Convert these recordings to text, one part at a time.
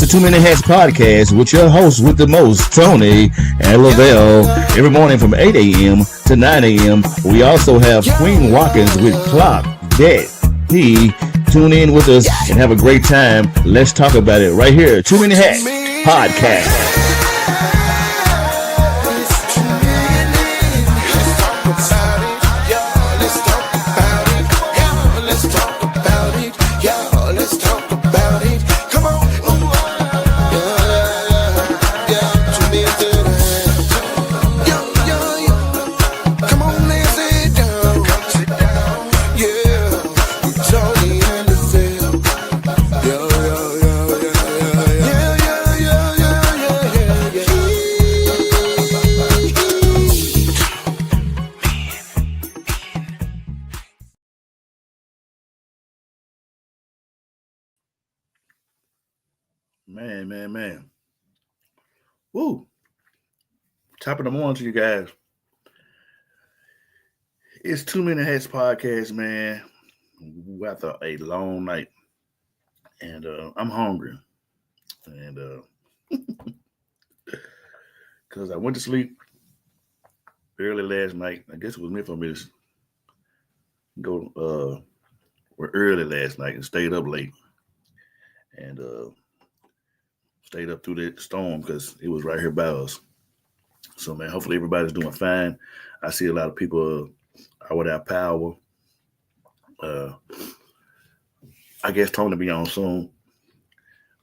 to Too Many Hats Podcast with your hosts with the most, Tony and Lavelle. Every morning from 8 a.m. to 9 a.m. We also have Queen Watkins with Clock That He. Tune in with us and have a great time. Let's talk about it right here. Too Many Hats Podcast. Man. Woo. Top of the morning to you guys. It's Too Many Hats Podcast, man. After a long night. And I'm hungry. And because I went to sleep early last night. I guess it was meant for me to go early last night and stayed up late. And stayed up through the storm because it was right here by us. So, man, hopefully everybody's doing fine. I see a lot of people are without power. I guess Tony will be on soon.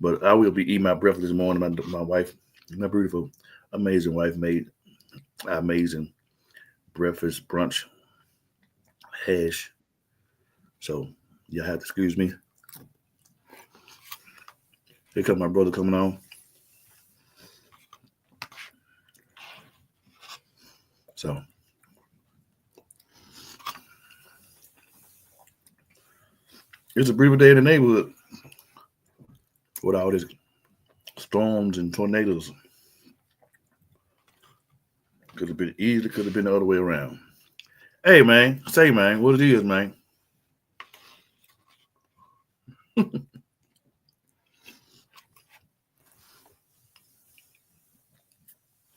But I will be eating my breakfast this morning. My wife, my beautiful, amazing wife made amazing breakfast, brunch, hash. So, y'all have to excuse me. Here comes my brother coming on. So, it's a beautiful day in the neighborhood with all these storms and tornadoes. Could have been easy, could have been the other way around. Hey, man, say, man, what it is, man.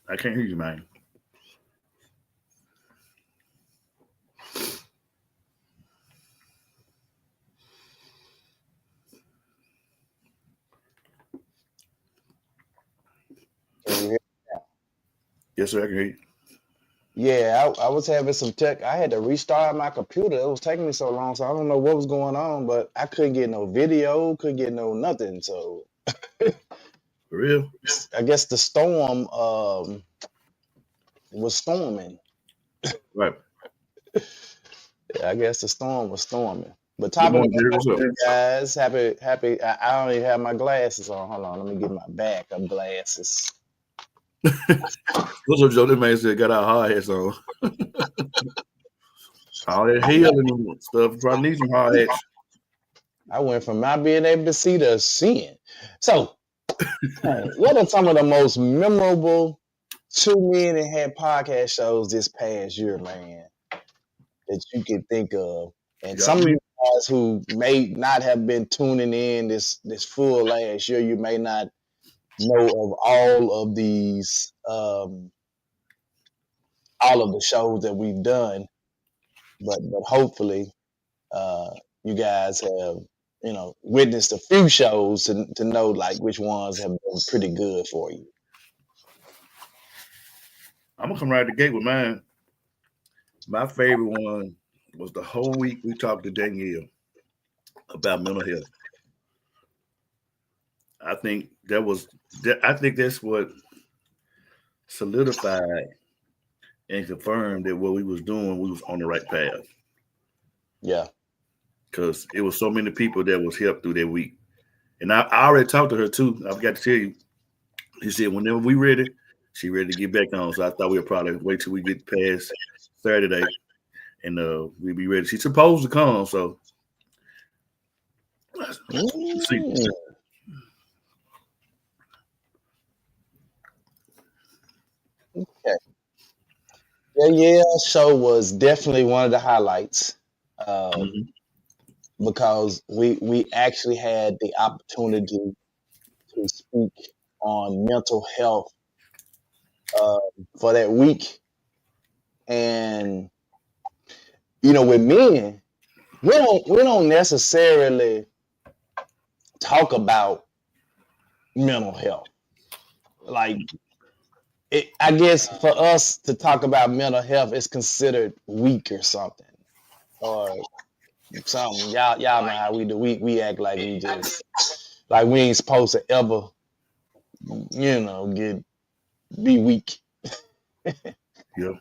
I can't hear you, man. Yes, sir, I can hear you. Yeah, I was having some tech. I had to restart my computer. It was taking me so long, so I don't know what was going on, but I couldn't get no video, couldn't get no nothing. So For real? I guess the storm was storming. Right. Yeah, I guess the storm was storming. But top Good of morning, Jerry. the What's up? morning, guys. Happy. I don't even have my glasses on. Hold on, let me get my backup glasses. What's up, Joe? This man said got our hard hats on. All that healing and stuff. Probably need some hard hats. I went from not being able to see to seeing. So, what are some of the most memorable Too Many Hats podcast shows this past year, man, that you can think of? And some of you guys who may not have been tuning in this full last year, you may not know of all of these, all of the shows that we've done, but hopefully, you guys have witnessed a few shows to know like which ones have been pretty good for you. I'm gonna come right at the gate with mine. My favorite one was the whole week we talked to Danielle about mental health. I think that's what solidified and confirmed that what we was doing, we was on the right path. Yeah. Because it was so many people that was helped through that week. And I already talked to her too. I forgot to tell you. She said whenever we ready, she ready to get back on. So I thought we would probably wait till we get past Saturday and we'll be ready. She's supposed to come, so see. Okay. Yeah, show was definitely one of the highlights because we actually had the opportunity to basically speak on mental health for that week. And with men, we don't necessarily talk about mental health. Like, I guess for us to talk about mental health is considered weak or something, or something. Y'all know how we do. We act like we just like we ain't supposed to ever, be weak. Yep.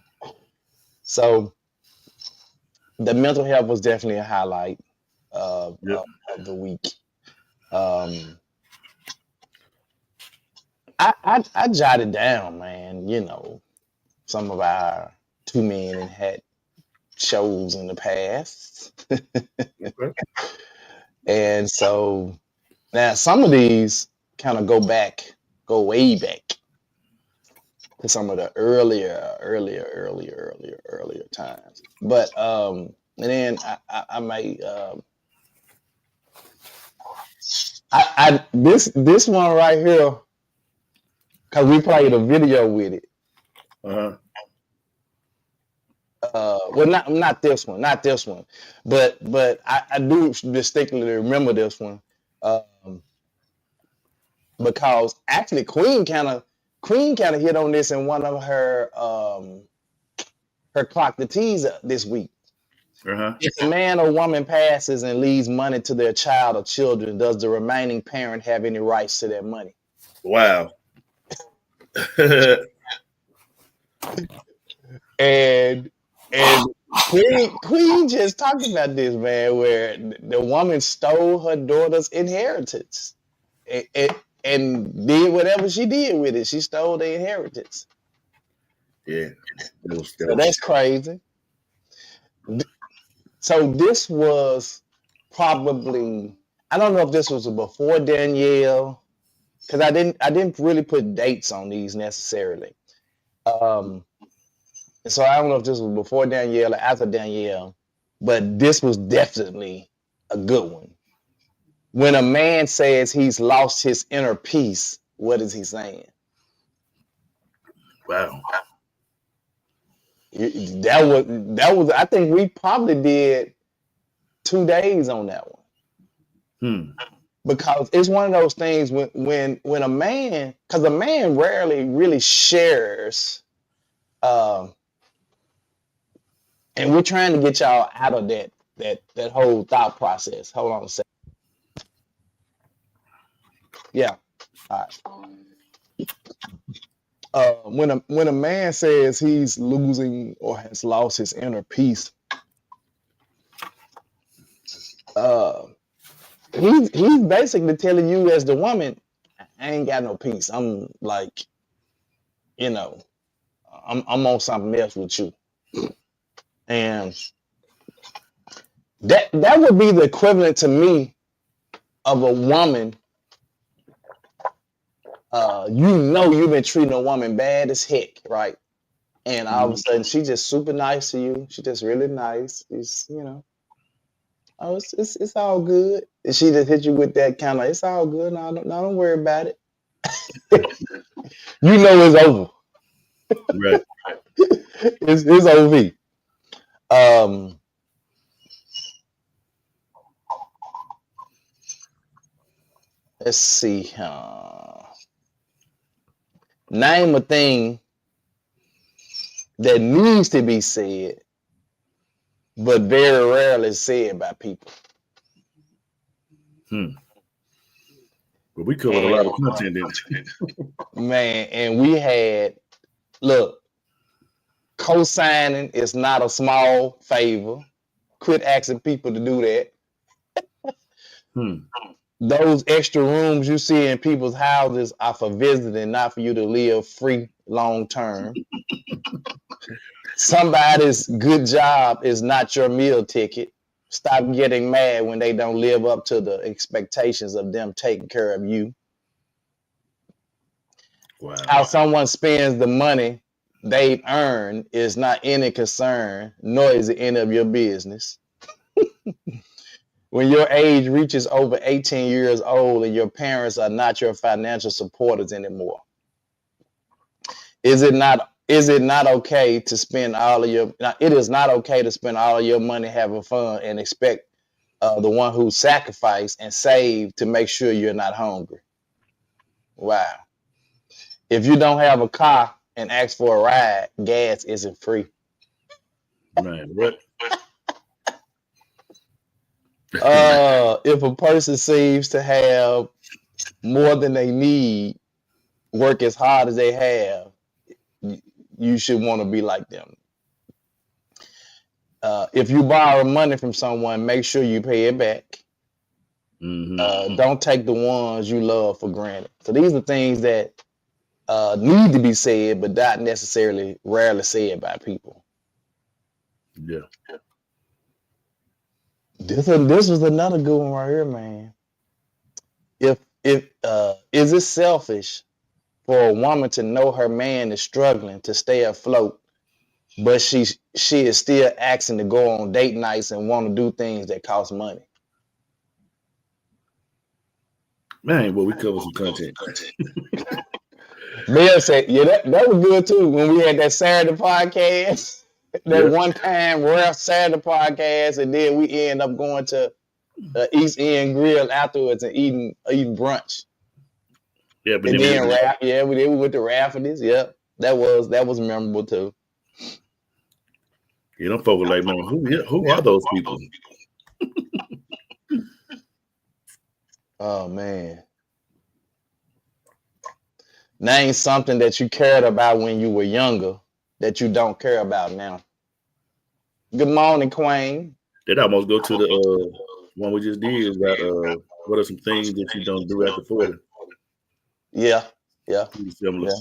So the mental health was definitely a highlight of the week. I jotted down, man. Some of our 2 men and hat shows in the past, Okay. and so now some of these kind of go way back to some of the earlier times. But and then I may this one right here, because we played a video with it. Uh-huh. Well, not this one, but I do distinctly remember this one, because actually Queen kind of hit on this in one of her clock the tease this week. Uh-huh. If a man or woman passes and leaves money to their child or children, does the remaining parent have any rights to that money? Wow. And Queen just talked about this, man, where the woman stole her daughter's inheritance and did whatever she did with it. She stole the inheritance. Yeah. So that's crazy. So this was probably, I don't know if this was before Danielle, because I didn't really put dates on these necessarily. So I don't know if this was before Danielle or after Danielle, but this was definitely a good one. When a man says he's lost his inner peace, what is he saying? Wow. That was. I think we probably did 2 days on that one. Because it's one of those things when a man, because a man rarely really shares, and we're trying to get y'all out of that whole thought process. Hold on a second. Yeah. All right. When a man says he's losing or has lost his inner peace, he's basically telling you as the woman, I ain't got no peace. I'm like, I'm on something else with you. And that would be the equivalent to me of a woman. You've been treating a woman bad as heck, right? And all of a sudden she's just super nice to you. She's just really nice. It's oh, it's all good. And she just hit you with that kind of, it's all good. No, don't worry about it. It's over. Right. It's OV. Let's see. Name a thing that needs to be said, but very rarely said by people. But we covered a lot of content in. Man, and we had, look, co-signing is not a small favor. Quit asking people to do that. Those extra rooms you see in people's houses are for visiting, not for you to live free long term. Somebody's good job is not your meal ticket. Stop getting mad when they don't live up to the expectations of them taking care of you. Wow. How someone spends the money they've earned is not any concern, nor is it any of your business. when your age reaches over 18 years old and your parents are not your financial supporters anymore? Is it not okay to spend all of your it is not okay to spend all of your money having fun and expect the one who sacrificed and saved to make sure you're not hungry? Wow. If you don't have a car and ask for a ride, gas isn't free. Man, what? If a person seems to have more than they need, work as hard as they have, you should want to be like them. If you borrow money from someone, make sure you pay it back. Don't take the ones you love for granted. So these are things that need to be said, but not necessarily rarely said by people. Yeah. This was another good one right here, man. If is it selfish for a woman to know her man is struggling to stay afloat, but she is still asking to go on date nights and want to do things that cost money? Man, well, we cover some content. Bill said, yeah, that was good too. When we had that Saturday podcast, that one time rare Saturday podcast, and then we end up going to East End Grill afterwards and eating brunch. Yeah, but and then we went to Rafferty's. Yep, that was memorable too. You don't focus like, man, who are those people? Oh man. Name something that you cared about when you were younger that you don't care about now. Good morning, Queen. That almost go to the one we just did about what are some things that you don't do after 40? Yeah. Similar.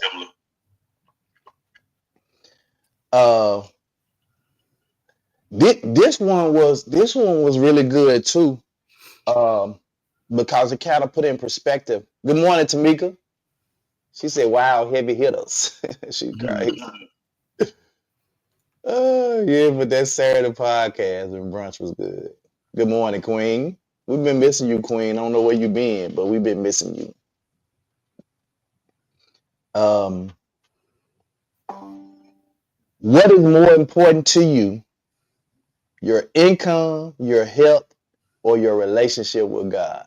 This one was really good too. Because it kind of put in perspective. Good morning, Tamika. She said, wow, heavy hitters. She's crazy. Yeah, but that Saturday podcast and brunch was good. Good morning, Queen. We've been missing you, Queen. I don't know where you've been, but we've been missing you. What is more important to you? Your income, your health, or your relationship with God?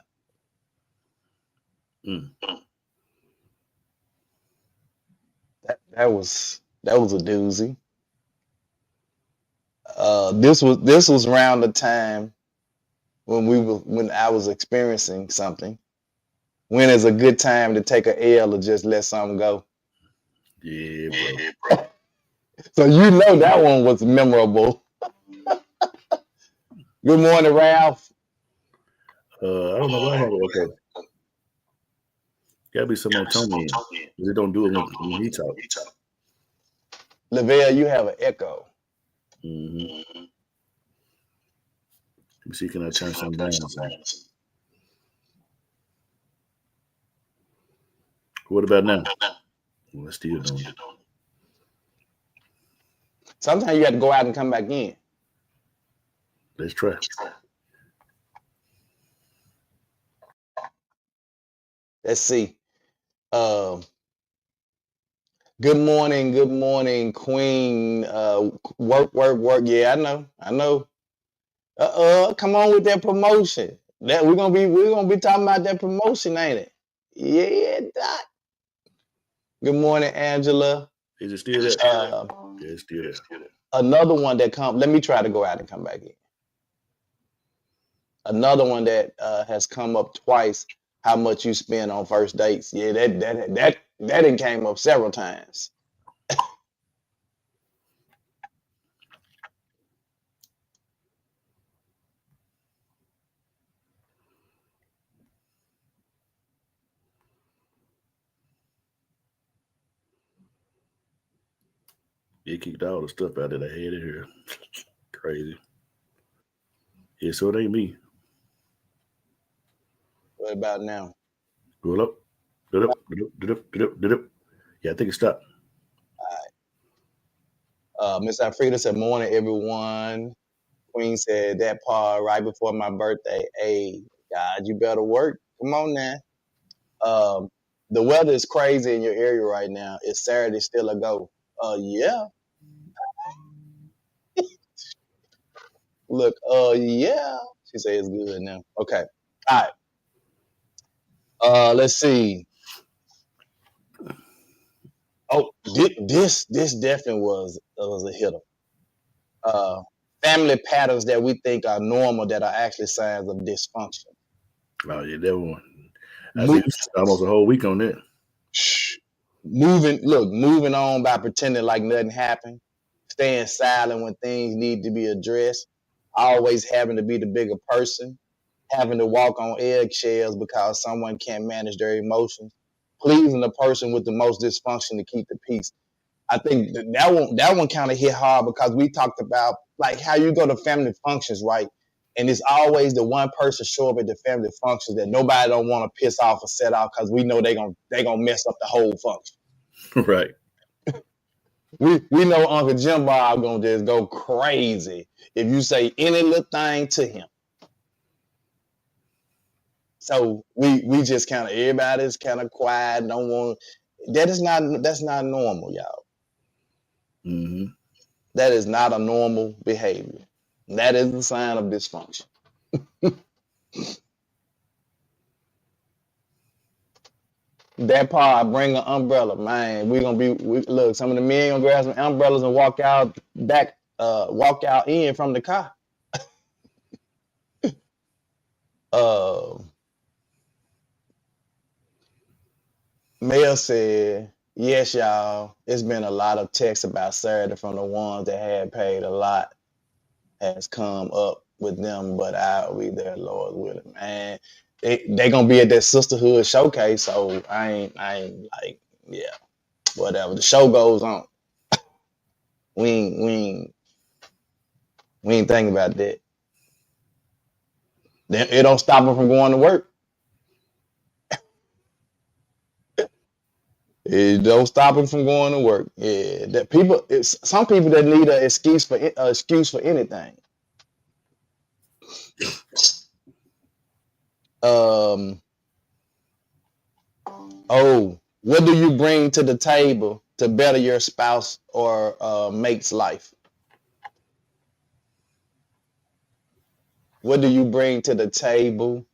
That was a doozy. This was around the time when I was experiencing something. When is a good time to take an L or just let something go? Yeah, bro. So you know that one was memorable. Good morning, Ralph. I don't know why I have it. Okay. Gotta be someone Tony. They don't do it when he talk. Lavelle, you have an echo. Let me see, can I turn something down? What about now? Well, it's still doing it. Sometimes you have to go out and come back in. Let's try. Let's see. Good morning, Queen. Work. Yeah, I know. Come on with that promotion. That we're gonna be talking about that promotion, ain't it? Yeah, Doc. Good morning, Angela. Is it still there? Yeah, it's still there. Another one that come. Let me try to go out and come back in. Another one that has come up twice. How much you spend on first dates? Yeah, that came up several times. It kicked all the stuff out that I had in here. Crazy. Yeah, so it ain't me. What about now? Roll up. Yeah, I think it stopped. All right. Miss Alfreda said, morning, everyone. Queen said that part right before my birthday. Hey, God, you better work. Come on now. Um, the weather is crazy in your area right now. Is Saturday still a go? Yeah. Look, yeah. She said it's good now. Okay. All right. Let's see. Oh, this definitely was a hitter. Uh, family patterns that we think are normal that are actually signs of dysfunction. Oh yeah, that one. I Mo- think we spent almost a whole week on that. moving on by pretending like nothing happened, staying silent when things need to be addressed, always having to be the bigger person, having to walk on eggshells because someone can't manage their emotions, pleasing the person with the most dysfunction to keep the peace. I think that one kind of hit hard because we talked about like how you go to family functions, right? And it's always the one person show up at the family functions that nobody don't want to piss off or set off because we know they gonna mess up the whole function. Right. We know Uncle Jim Bob gonna just go crazy if you say any little thing to him. So we just kind of everybody's kind of quiet, don't want that's not normal, y'all. Mm-hmm. That is not a normal behavior. That is a sign of dysfunction. That part, bring an umbrella, man. Look. Some of the men gonna grab some umbrellas and walk out in from the car. Uh, Mel said, "Yes, y'all. It's been a lot of texts about Saturday from the ones that had paid a lot has come up with them, but I'll be there, Lord willing, man. They gonna be at that sisterhood showcase, so I ain't like, yeah, whatever. The show goes on. We ain't thinking about that. Then it don't stop them from going to work. It don't stop them from going to work. Yeah, that people. It's some people that need an excuse for anything. Um. Oh, what do you bring to the table to better your spouse or mate's life? What do you bring to the table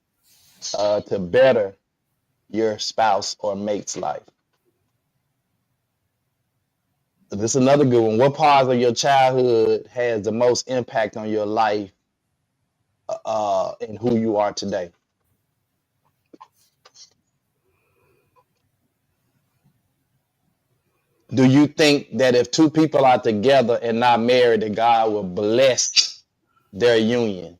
to better your spouse or mate's life? This is another good one. What parts of your childhood has the most impact on your life and who you are today? Do you think that if two people are together and not married, that God will bless their union?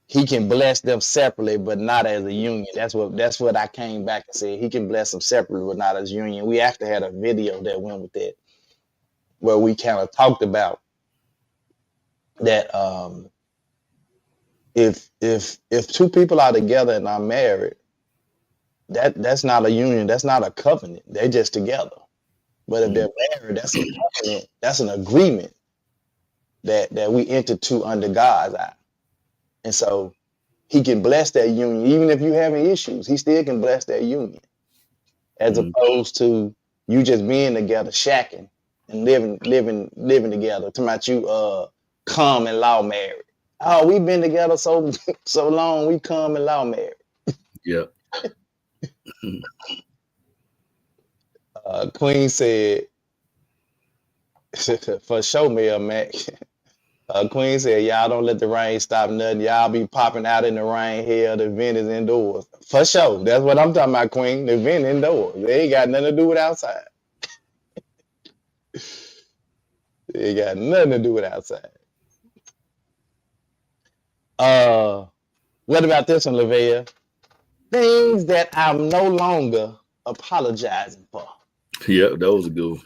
He can bless them separately, but not as a union. That's what I came back and said. He can bless them separately, but not as a union. We actually had a video that went with that, where we kind of talked about that. If two people are together and not married, that's not a union. That's not a covenant. They're just together. But if they're married, that's a covenant. That's an agreement that we enter to under God's eye. And so he can bless that union. Even if you're having issues, he still can bless that union. As opposed to you just being together, shacking and living together. Talking about you common law married. Oh, we've been together so long, we common law married. Yeah. Queen said, for sure, Mayor Mac. Queen said, y'all don't let the rain stop nothing. Y'all be popping out in the rain. Hell, the vent is indoors. For sure. That's what I'm talking about, Queen. The vent indoors. They ain't got nothing to do with outside. They ain't got nothing to do with outside. What about this one, Lavelle? Things that I'm no longer apologizing for. Yeah, that was a good one.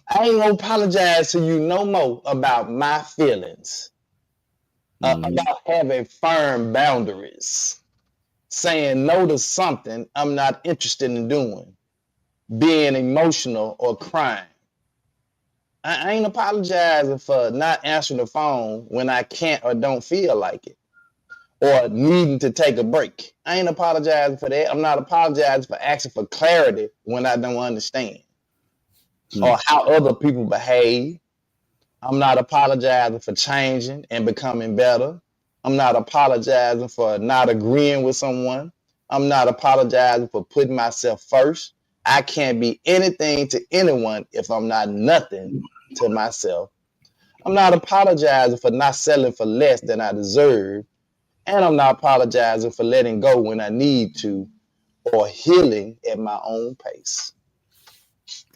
I ain't gonna apologize to you no more about my feelings, about having firm boundaries, saying no to something I'm not interested in doing, being emotional or crying. I ain't apologizing for not answering the phone when I can't or don't feel like it, or needing to take a break. I ain't apologizing for that. I'm not apologizing for asking for clarity when I don't understand or how other people behave. I'm not apologizing for changing and becoming better. I'm not apologizing for not agreeing with someone. I'm not apologizing for putting myself first. I can't be anything to anyone if I'm not nothing to myself. I'm not apologizing for not selling for less than I deserve. And I'm not apologizing for letting go when I need to or healing at my own pace.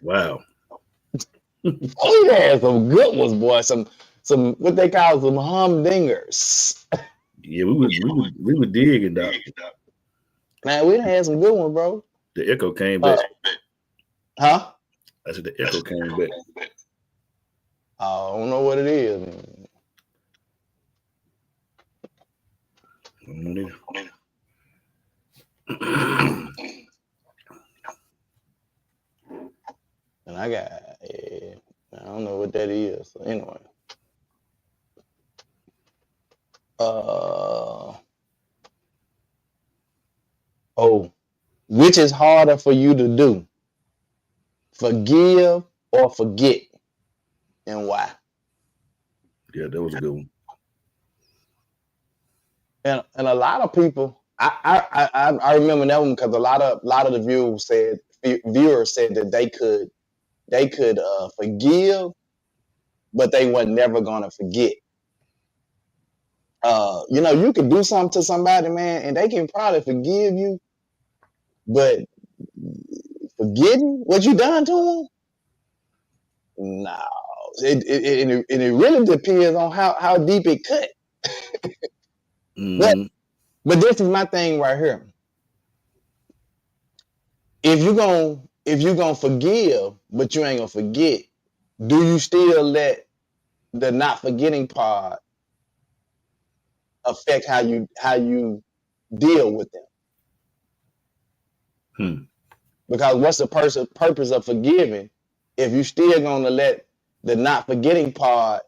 Wow. Oh, yeah, some good ones, boy. Some what they call some humdingers. Yeah, we would dig it, Doc. Man, we had some good ones, bro. The echo came back. Huh? I said the echo came back. I don't know what it is. I don't know either. And I got, I don't know what that is. So anyway. Which is harder for you to do? Forgive or forget? And why? Yeah, that was a good one. And a lot of people, I remember that one because a lot of the viewers said that they could forgive, but they were never gonna forget. You could do something to somebody, man, and they can probably forgive you, but forgetting what you done to them, no. It really depends on how deep it cut. Mm-hmm. But this is my thing right here. If you're gonna forgive, but you ain't gonna forget, do you still let the not forgetting part affect how you deal with them? Because what's the purpose of forgiving if you still gonna let the not forgetting part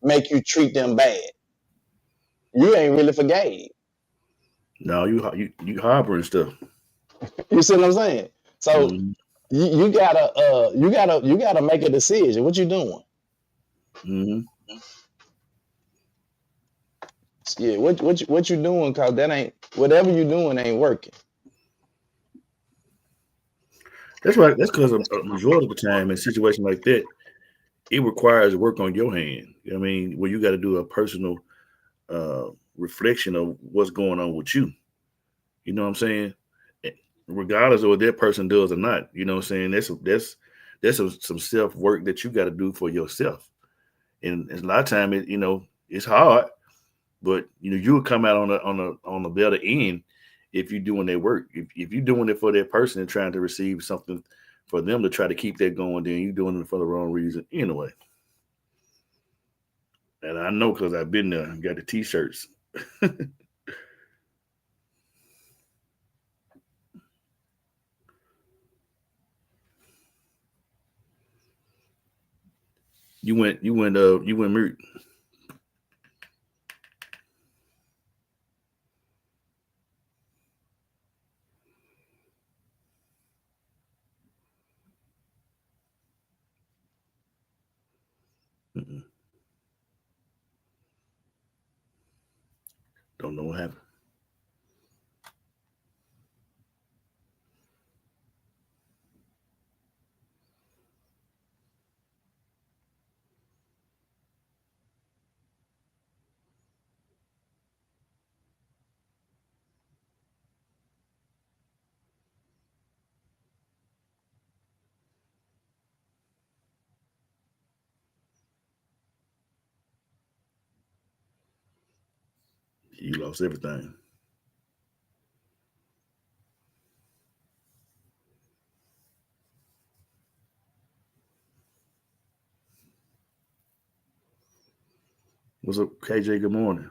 make you treat them bad? You ain't really forgave. No, you harboring stuff. You see what I'm saying? So you gotta make a decision. What you doing? Yeah, what you doing? Cause that ain't whatever you doing ain't working. That's right. That's because a majority of the time in situations like that, it requires work on your hand. I mean, where you got to do a personal reflection of what's going on with you. You know what I'm saying? Regardless of what that person does or not. You know what I'm saying? That's some self work that you got to do for yourself. And a lot of time, it's hard, but you'll come out on the better end if you're doing that work. If you're doing it for that person and trying to receive something for them to try to keep that going, then you're doing it for the wrong reason anyway. And I know because I've been there, got the t-shirts. You went mute. Don't know what happened. You lost everything. What's up, KJ? Good morning.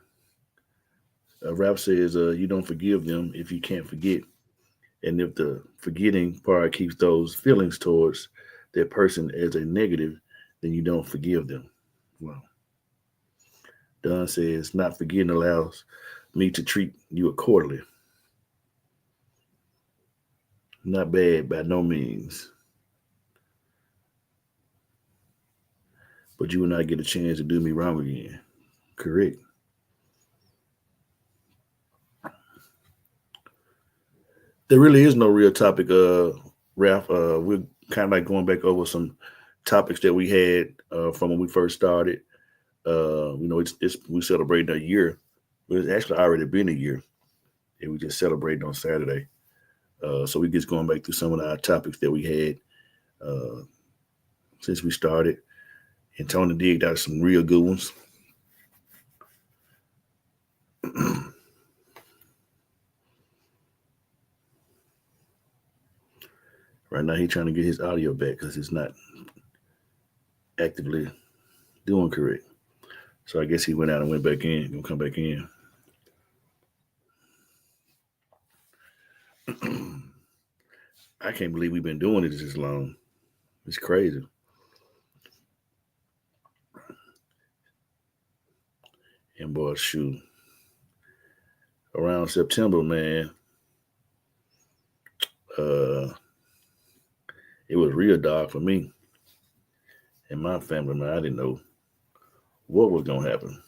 Rap says you don't forgive them if you can't forget. And if the forgetting part keeps those feelings towards that person as a negative, then you don't forgive them. Well, Don says, not forgetting allows me to treat you accordingly. Not bad by no means. But you will not get a chance to do me wrong again. Correct. There really is no real topic, Ralph. We're kind of like going back over some topics that we had from when we first started. It's we celebrating a year, but it's actually already been a year, and we just celebrated on Saturday. So we just going back through some of our topics that we had since we started, and Tony digged out some real good ones. Right now, he's trying to get his audio back because it's not actively doing correct. So I guess he went out and went back in. Gonna come back in. I can't believe we've been doing it this long. It's crazy. And boy, shoot. Around September, man, it was real dark for me and my family, man. I didn't know what was gonna happen.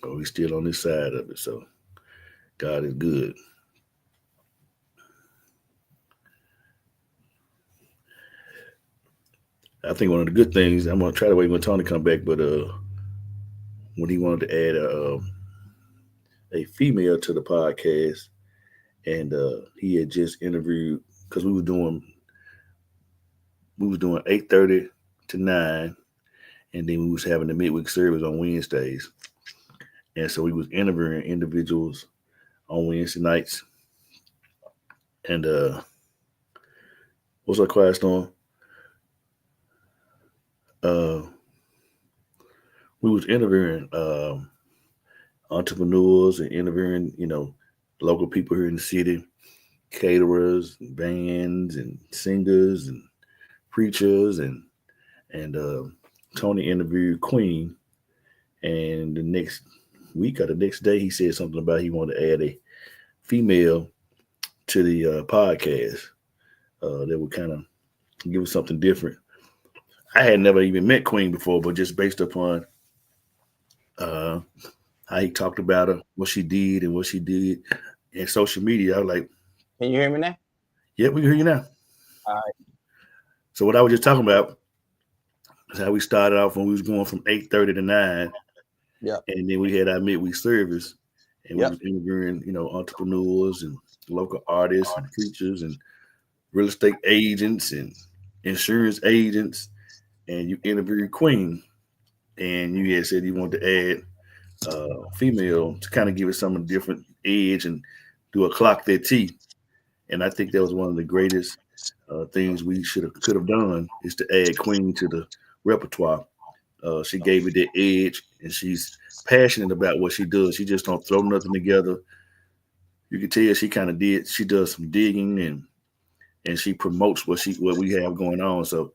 But we still on this side of it, so God is good. I think one of the good things, I'm gonna try to wait when Tony come back, but when he wanted to add a female to the podcast, and he had just interviewed because we was doing 8:30 to 9, and then we was having the midweek service on Wednesdays, and so we was interviewing individuals on Wednesday nights. And what's our quiet storm? We was interviewing entrepreneurs and interviewing, local people here in the city, caterers, and bands, and singers, and preachers, and Tony interviewed Queen. And the next week or the next day, he said something about he wanted to add a female to the podcast that would kind of give us something different. I had never even met Queen before, but just based upon how he talked about her, what she did and what she did in social media, I was like, Can you hear me now? Yeah, we can hear you now. All right. So what I was just talking about is how we started off when we was going from 8:30 to 9. Yeah. And then we had our midweek service, and Yep. we was interviewing, entrepreneurs and local artists and preachers and real estate agents and insurance agents. And you interviewed Queen, and you had said you wanted to add female to kind of give it some different edge and do a clock that T. And I think that was one of the greatest things we could have done is to add Queen to the repertoire. She gave it that edge, and she's passionate about what she does. She just don't throw nothing together. You can tell she kind of did. She does some digging and she promotes what we have going on. So,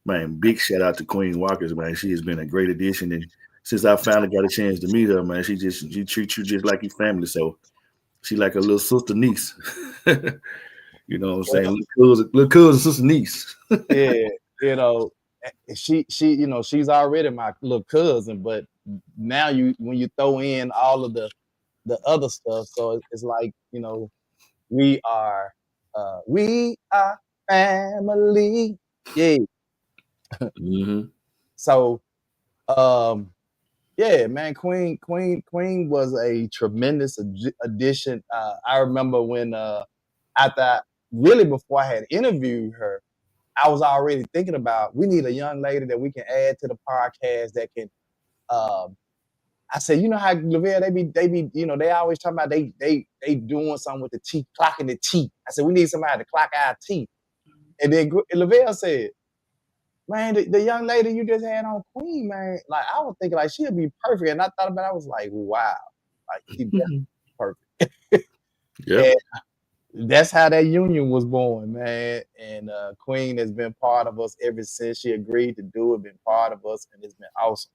man, big shout out to Queen Walkers, man. She has been a great addition, and since I finally got a chance to meet her, man, she treats you just like your family. So she like a little sister niece. You know what I'm saying? Little cousin, sister niece. Yeah, she's already my little cousin, but now when you throw in all of the other stuff, so it's like, we are family. Yeah. Mm-hmm. So yeah, man, Queen was a tremendous addition. I remember when before I had interviewed her, I was already thinking about, we need a young lady that we can add to the podcast that can I said, how Lavelle, they be, they always talking about they doing something with the teeth, clocking the teeth. I said, we need somebody to clock our teeth. And then Lavelle said, man, the young lady you just had on Queen, man, like I was thinking like she'll be perfect. And I thought about it, I was like, wow, like she's perfect. Yeah. that's how that union was born, man. And Queen has been part of us ever since she agreed to do it. Been part of us, and it's been awesome.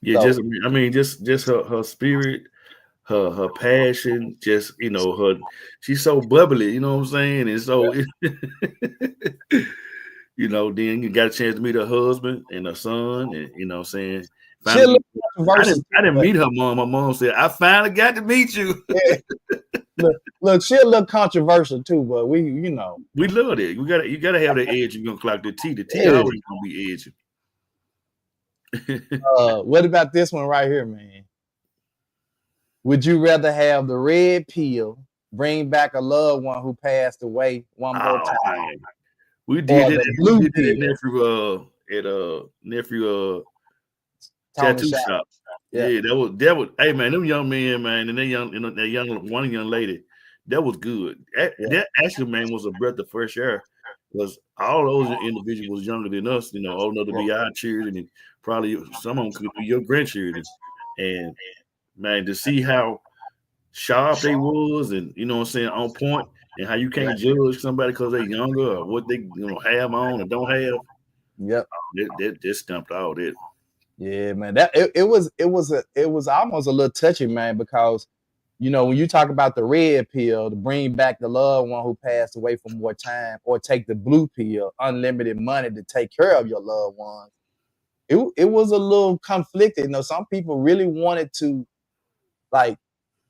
Yeah, So just her spirit, her passion, just her. She's so bubbly, you know what I'm saying, and so then you got a chance to meet her husband and her son, and what I'm saying. she a Finally, little controversial. I didn't meet her mom. My mom said, "I finally got to meet you." Look, she a little controversial too, but we, We love it. You gotta have that edge. You're gonna clock the T. The T yeah. always gonna be edgy. What about this one right here, man? Would you rather have the red pill bring back a loved one who passed away one more time, Man. We or did it. the We blue did it pill? at nephew Tony tattoo Shop. shop. Yeah. Yeah, that was. Hey man, them young men, man, and that one young lady, that was good. That actually, man, was a breath of fresh air because all those individuals younger than us, old enough to be our children, and probably some of them could be your grandchildren. And man, to see how sharp they was, and what I'm saying, on point, and how you can't judge somebody because they're younger or what they have on or don't have. Yep. That stumped all that. Yeah, man. That it was almost a little touchy, man, because when you talk about the red pill to bring back the loved one who passed away for more time, or take the blue pill, unlimited money to take care of your loved ones, it was a little conflicted. Some people really wanted to, like,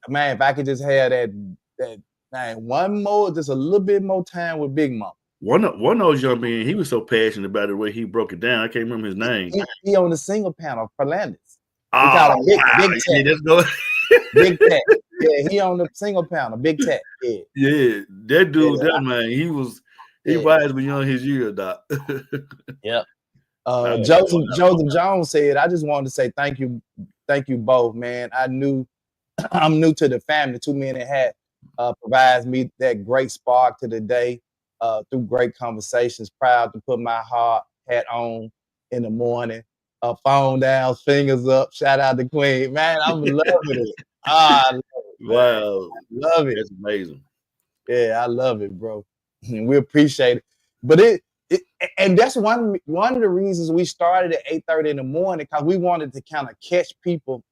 man, if I could just have that man, just a little bit more time with Big Mama. One of those young men, he was so passionate about the way he broke it down. I can't remember his name. He on the single panel, Ferlandis. We Oh, call him Big wow. Tech. Yeah, that's go. Big Tech. Yeah, he on the single panel, Big Tech. Yeah. Yeah, that dude, Yeah. that man, he wise beyond his years, Doc. Yeah. Joseph Jones said, "I just wanted to say thank you both, man. I'm new to the family. 2 Men and Hat provides me that great spark to the day through great conversations. Proud to put my hard hat on in the morning. Phone down, fingers up. Shout out to Queen, man. I'm loving it. I love it, man. Wow, Love it. that's amazing. Yeah, I love it, bro. And we appreciate it. But and that's one of the reasons we started at 8:30 in the morning, because we wanted to kind of catch people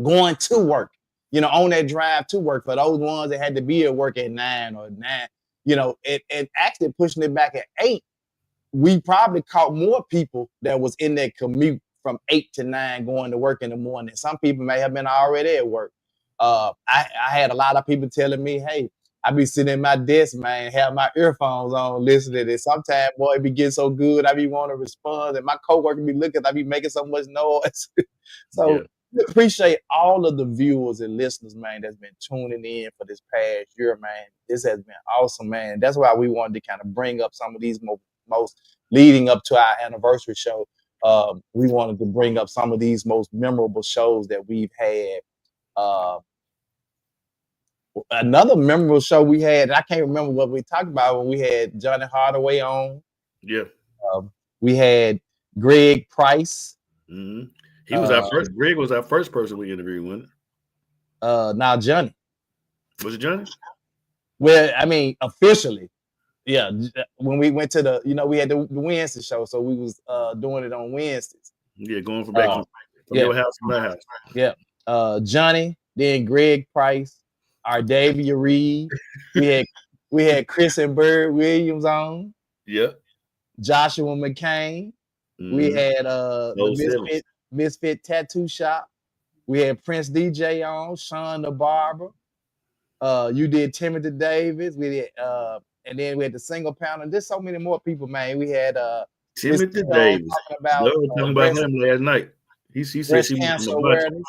going to work, on that drive to work, for those ones that had to be at work at 9 or 9, and actually pushing it back at 8. We probably caught more people that was in that commute from 8 to 9 going to work in the morning. Some people may have been already at work. I had a lot of people telling me, hey, I be sitting in my desk, man, have my earphones on, listening to it. Sometimes, boy, it be getting so good, I be wanting to respond, and my coworker be looking, I be making so much noise. So Yeah. we appreciate all of the viewers and listeners, man, that's been tuning in for this past year, man. This has been awesome, man. That's why we wanted to kind of bring up some of these most leading up to our anniversary show. We wanted to bring up some of these most memorable shows that we've had. Another memorable show we had, I can't remember what we talked about, when we had Johnny Hardaway on. Yeah. We had Greg Price. Mm-hmm. He was our first. Greg was our first person we interviewed, wasn't it? Now Johnny. Was it Johnny? Well, I mean, officially, yeah. When we went to we had the Wednesday show, so we was doing it on Wednesdays. Yeah, going from back from your house to my house. Yeah. Johnny, then Greg Price, Ardavia Reed. We had Chris and Bird Williams on. Yeah. Joshua McCain. Mm-hmm. We had the Misfit Tattoo Shop. We had Prince DJ on, Sean the Barber. You did Timothy Davis. We did and then we had the single panel. And there's so many more people, man. We had Timothy Davis. Talking about him last night. He said she cancer awareness.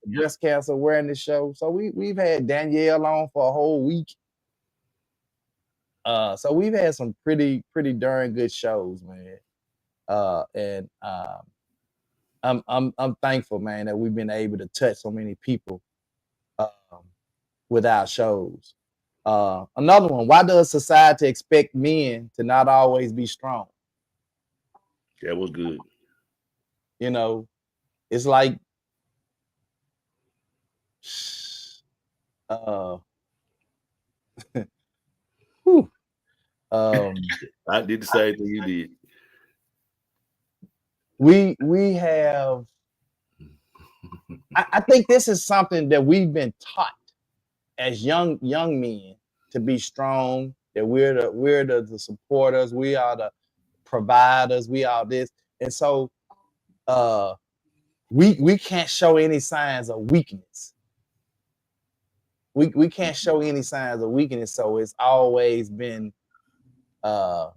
Breast cancer awareness show. So we've had Danielle on for a whole week. So we've had some pretty darn good shows, man. And I'm thankful, man, that we've been able to touch so many people with our shows. Another one, why does society expect men to not always be strong? That was good. It's like Uh, whew, um, I did the same thing you did. we have. I think this is something that we've been taught as young men to be strong. That we're the supporters. We are the providers. We are this, and so we can't show any signs of weakness. We can't show any signs of weakness. So it's always been that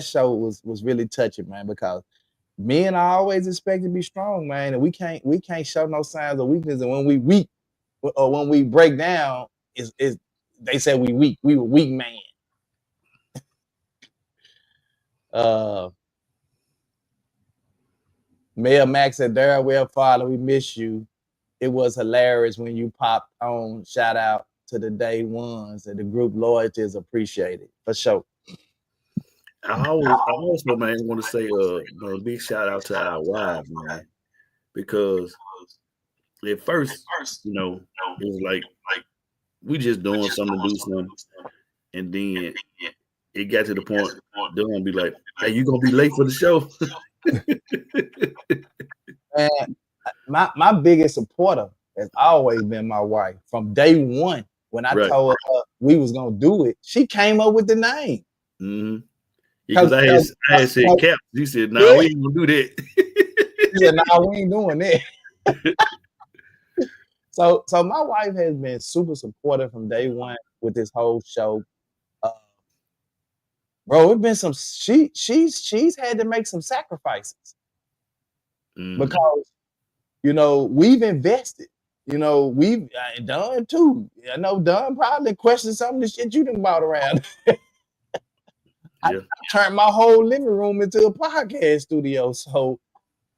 show was really touching, man, because men are always expected to be strong, man, and we can't show no signs of weakness. And when we weak or when we break down, is they say we weak. We were weak, man. Mayor Max said, "Darrell, Father, we miss you. It was hilarious when you popped on. Shout out to the day ones and the group loyalty is appreciated for sure." I also, man, want to say a big shout out to our wives, man, because at first, it was like we just doing something to do something, and then it got to the point they're gonna be like, "Hey, you gonna be late for the show?" Man, my biggest supporter has always been my wife from day one. When I told her we was gonna do it, she came up with the name. Mm-hmm. Because I had said Cap. You said, "No, we ain't gonna do that." She said, "No, we ain't doing that." So my wife has been super supportive from day one with this whole show. Bro, it's been some she's had to make some sacrifices because we've invested. We've done too. I know Don probably questioned some of the shit you done bought around. I turned my whole living room into a podcast studio. So,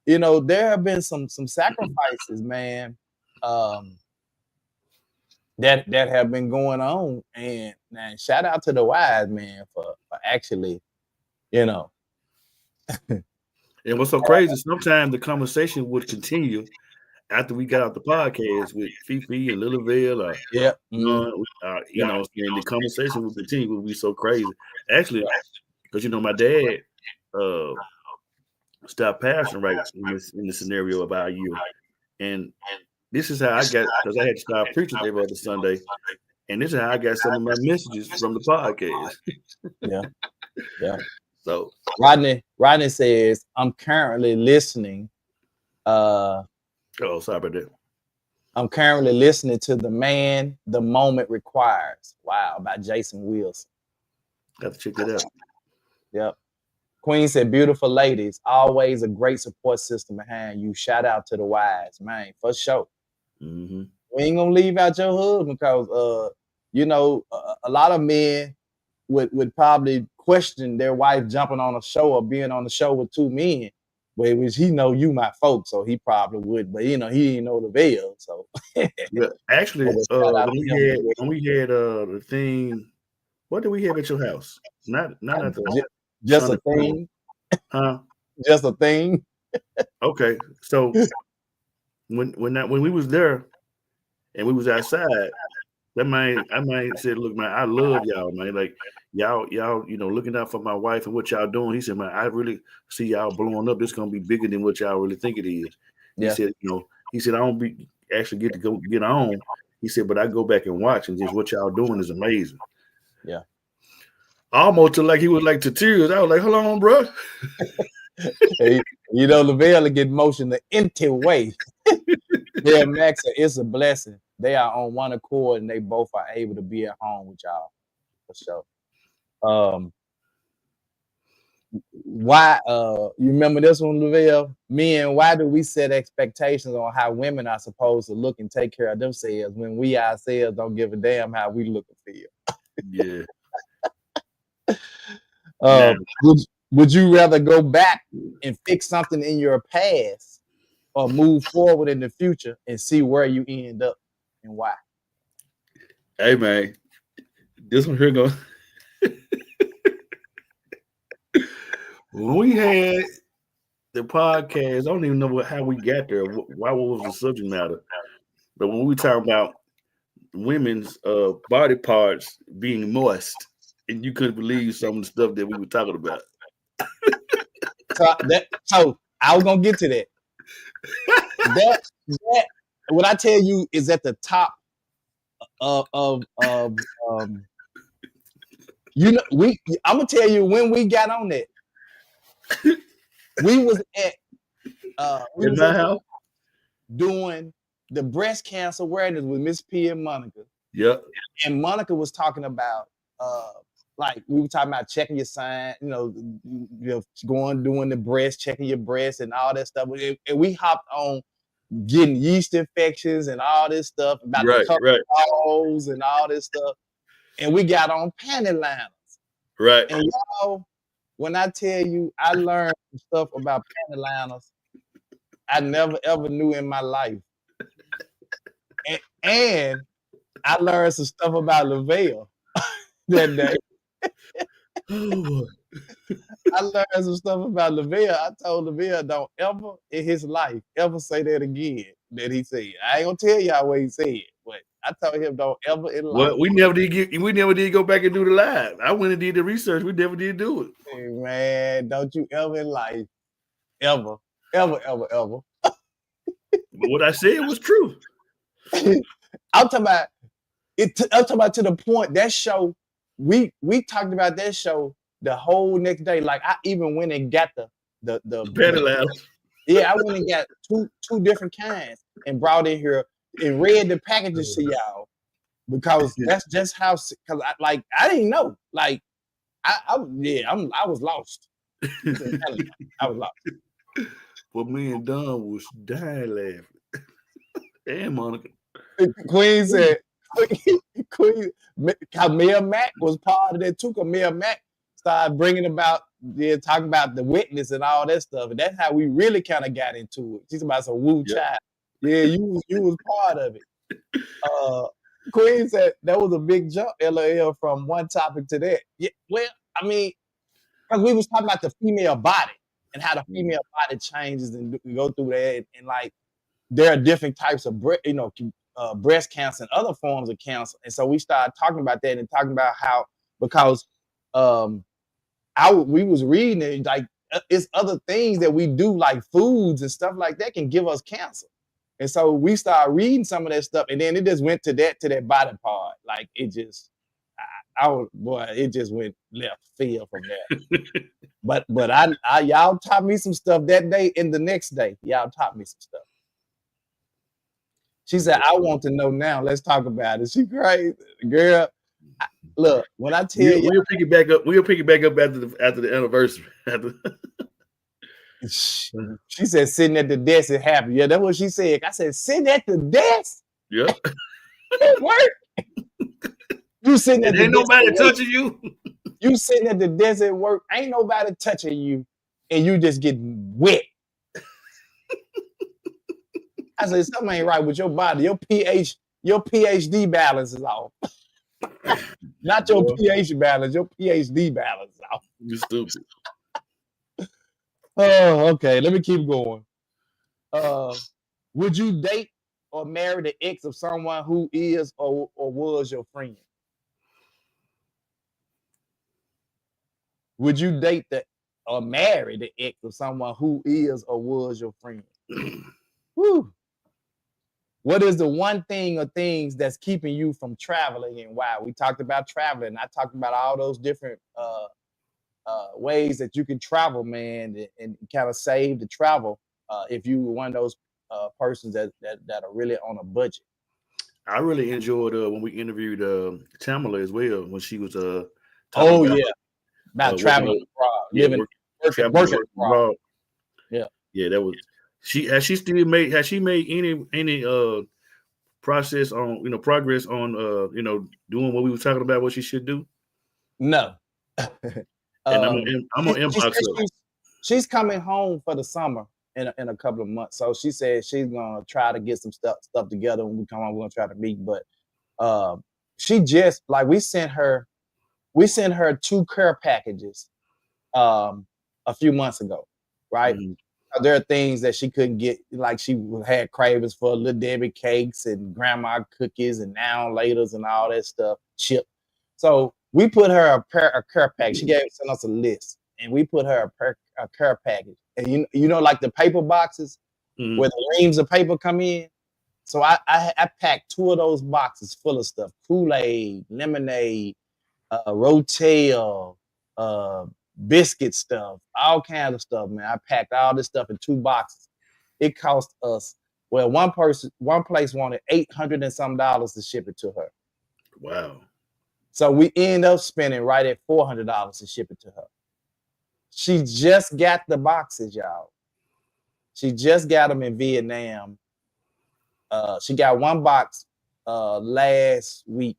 there have been some sacrifices, man, that have been going on. And shout out to the wives, man, for actually, And what's so crazy, sometimes the conversation would continue after we got out the podcast with Fifi and Lillaville, and the conversation would continue. Would be so crazy, actually, because my dad stopped passing right in the scenario about you, and this is how I got, because I had to start preaching every other Sunday, and this is how I got some of my messages from the podcast. Yeah. So Rodney says, "I'm currently listening." Sorry about that. I'm currently listening to "The Man the Moment Requires." Wow, by Jason Wilson. Got to check that out. Yep. Queen said, "Beautiful ladies, always a great support system behind you. Shout out to the wives, man, for sure." Mm-hmm. We ain't gonna leave out your husband because a lot of men would probably question their wife jumping on a show or being on the show with two men, which he know you my folks, so he probably would, but he didn't know the veil. So actually, when we had the thing, what did we have at your house? Not at the just a thing, huh? Just a thing. Okay, so when we was there and we was outside, I might said, "Look, man, I love y'all, man. Like y'all, looking out for my wife and what y'all doing." He said, "Man, I really see y'all blowing up. This gonna be bigger than what y'all really think it is." He said, "I don't actually get to go get on." He said, "But I go back and watch, and just what y'all doing is amazing." Yeah. Almost like he was like to tears. I was like, "Hold on, bro." Hey, LaVelle will get motion the empty way. Yeah, Max, it's a blessing. They are on one accord and they both are able to be at home with y'all for sure. Why you remember this one, LaVelle? Men, why do we set expectations on how women are supposed to look and take care of themselves when we ourselves don't give a damn how we look and feel? Yeah. Would you rather go back and fix something in your past or move forward in the future and see where you end up and why? Hey, man, this one here goes. When we had the podcast. I don't even know how we got there. Why? What was the subject matter? But when we talk about women's body parts being moist, and you couldn't believe some of the stuff that we were talking about. So I was gonna get to that. That what I tell you is at the top of you know, I'm gonna tell you when we got on that. We was at In my house? doing the breast cancer awareness with Miss P and Monica. Yep. And Monica was talking about like we were talking about checking your sign, going doing the breast, checking your breast and all that stuff. And we hopped on getting yeast infections and all this stuff about the balls and all this stuff. And we got on panty liners. Right. And y'all, when I tell you I learned stuff about panty liners I never ever knew in my life. And I learned some stuff about Lavelle that day. I learned some stuff about Lavelle. I told Lavelle don't ever in his life ever say that again that he said. I ain't gonna tell y'all what he said, but I told him don't ever in life. Well, we never did go back and do the live. I went and did the research. We never did do it. Hey, man, don't you ever in life, ever. But what I said was true. I'm talking about it. I'm talking about to the point that show. We talked about that show the whole next day. Like I even went and got the panty liners. Yeah, I went and got two different kinds and brought in here and read the packages to y'all because that's just how. Because I didn't know. Like I was lost. I was lost. But me and Don was dying laughing. And Monica. Queen said, Queen, Camille Mack was part of that too. Camille Mack started bringing about, talking about the witness and all that stuff. And that's how we really kind of got into it. She's about some woo child. Yeah, you was part of it. Queen said that was a big jump, LOL, from one topic to that. Yeah, well, I mean, because we was talking about the female body and how the female body changes and go through that, and like there are different types of breast cancer and other forms of cancer, and so we started talking about that and talking about how because we was reading it like it's other things that we do like foods and stuff like that can give us cancer, and so we started reading some of that stuff, and then it just went to that body part, like it just. It just went left field from there. but I y'all taught me some stuff that day and the next day. Y'all taught me some stuff. She said, I want to know now. Let's talk about it. She crazy. Girl, look, when I tell you. We'll pick it back up. We'll pick it back up after the anniversary. She said, sitting at the desk is happy. Yeah, that's what she said. I said, sitting at the desk? Yeah. It worked. You sitting at the ain't nobody touching you. You sitting at the desk at work, ain't nobody touching you, and you just getting wet. I said, something ain't right with your body. Your PhD balance is off. Not your pH balance, your PhD balance is off. You stupid. Oh, okay. Let me keep going. Would you date or marry the ex of someone who is or was your friend? Would you date or marry the ex of someone who is or was your friend? Woo. What is the one thing or things that's keeping you from traveling and why? We talked about traveling. I talked about all those different ways that you can travel, man, and kind of save the travel if you were one of those persons that are really on a budget. I really enjoyed when we interviewed Tamala as well when she was about traveling abroad, working abroad. Yeah, that was has she made any progress on doing what we were talking about, what she should do? No. And I'm on inbox. She's coming home for the summer in a couple of months. So she said she's gonna try to get some stuff together when we come on. We're gonna try to meet. But she just we sent her 2 care packages a few months ago, right? Mm-hmm. there are things that she couldn't get, like she had cravings for Little Debbie cakes and grandma cookies and now laters and all that stuff, chip. So we put her a care pack. She sent us a list, and we put her a care package. And you know, like the paper boxes where the reams of paper come in. So I packed 2 of those boxes full of stuff: Kool-Aid, lemonade, Rotel, biscuit stuff, all kinds of stuff, man. I packed all this stuff in 2 boxes. It cost us, well, one place wanted $800 and some to ship it to her. Wow. So we end up spending right at $400 to ship it to her. She just got the boxes, y'all. She just got them in Vietnam. She got 1 box last week.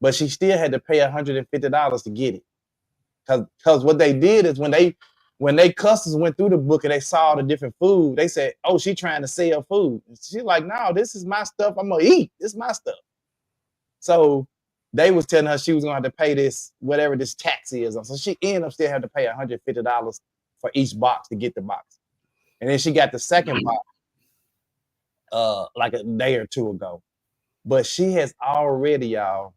But she still had to pay $150 to get it. Cause what they did is when they customers went through the book and they saw the different food, they said, "Oh, she trying to sell food." And she's like, "No, this is my stuff. I'm gonna eat. This is my stuff." So they was telling her she was gonna have to pay this, whatever this tax is. So she ended up still having to pay $150 for each box to get the box. And then she got the second box like a day or 2 ago. But she has already, y'all.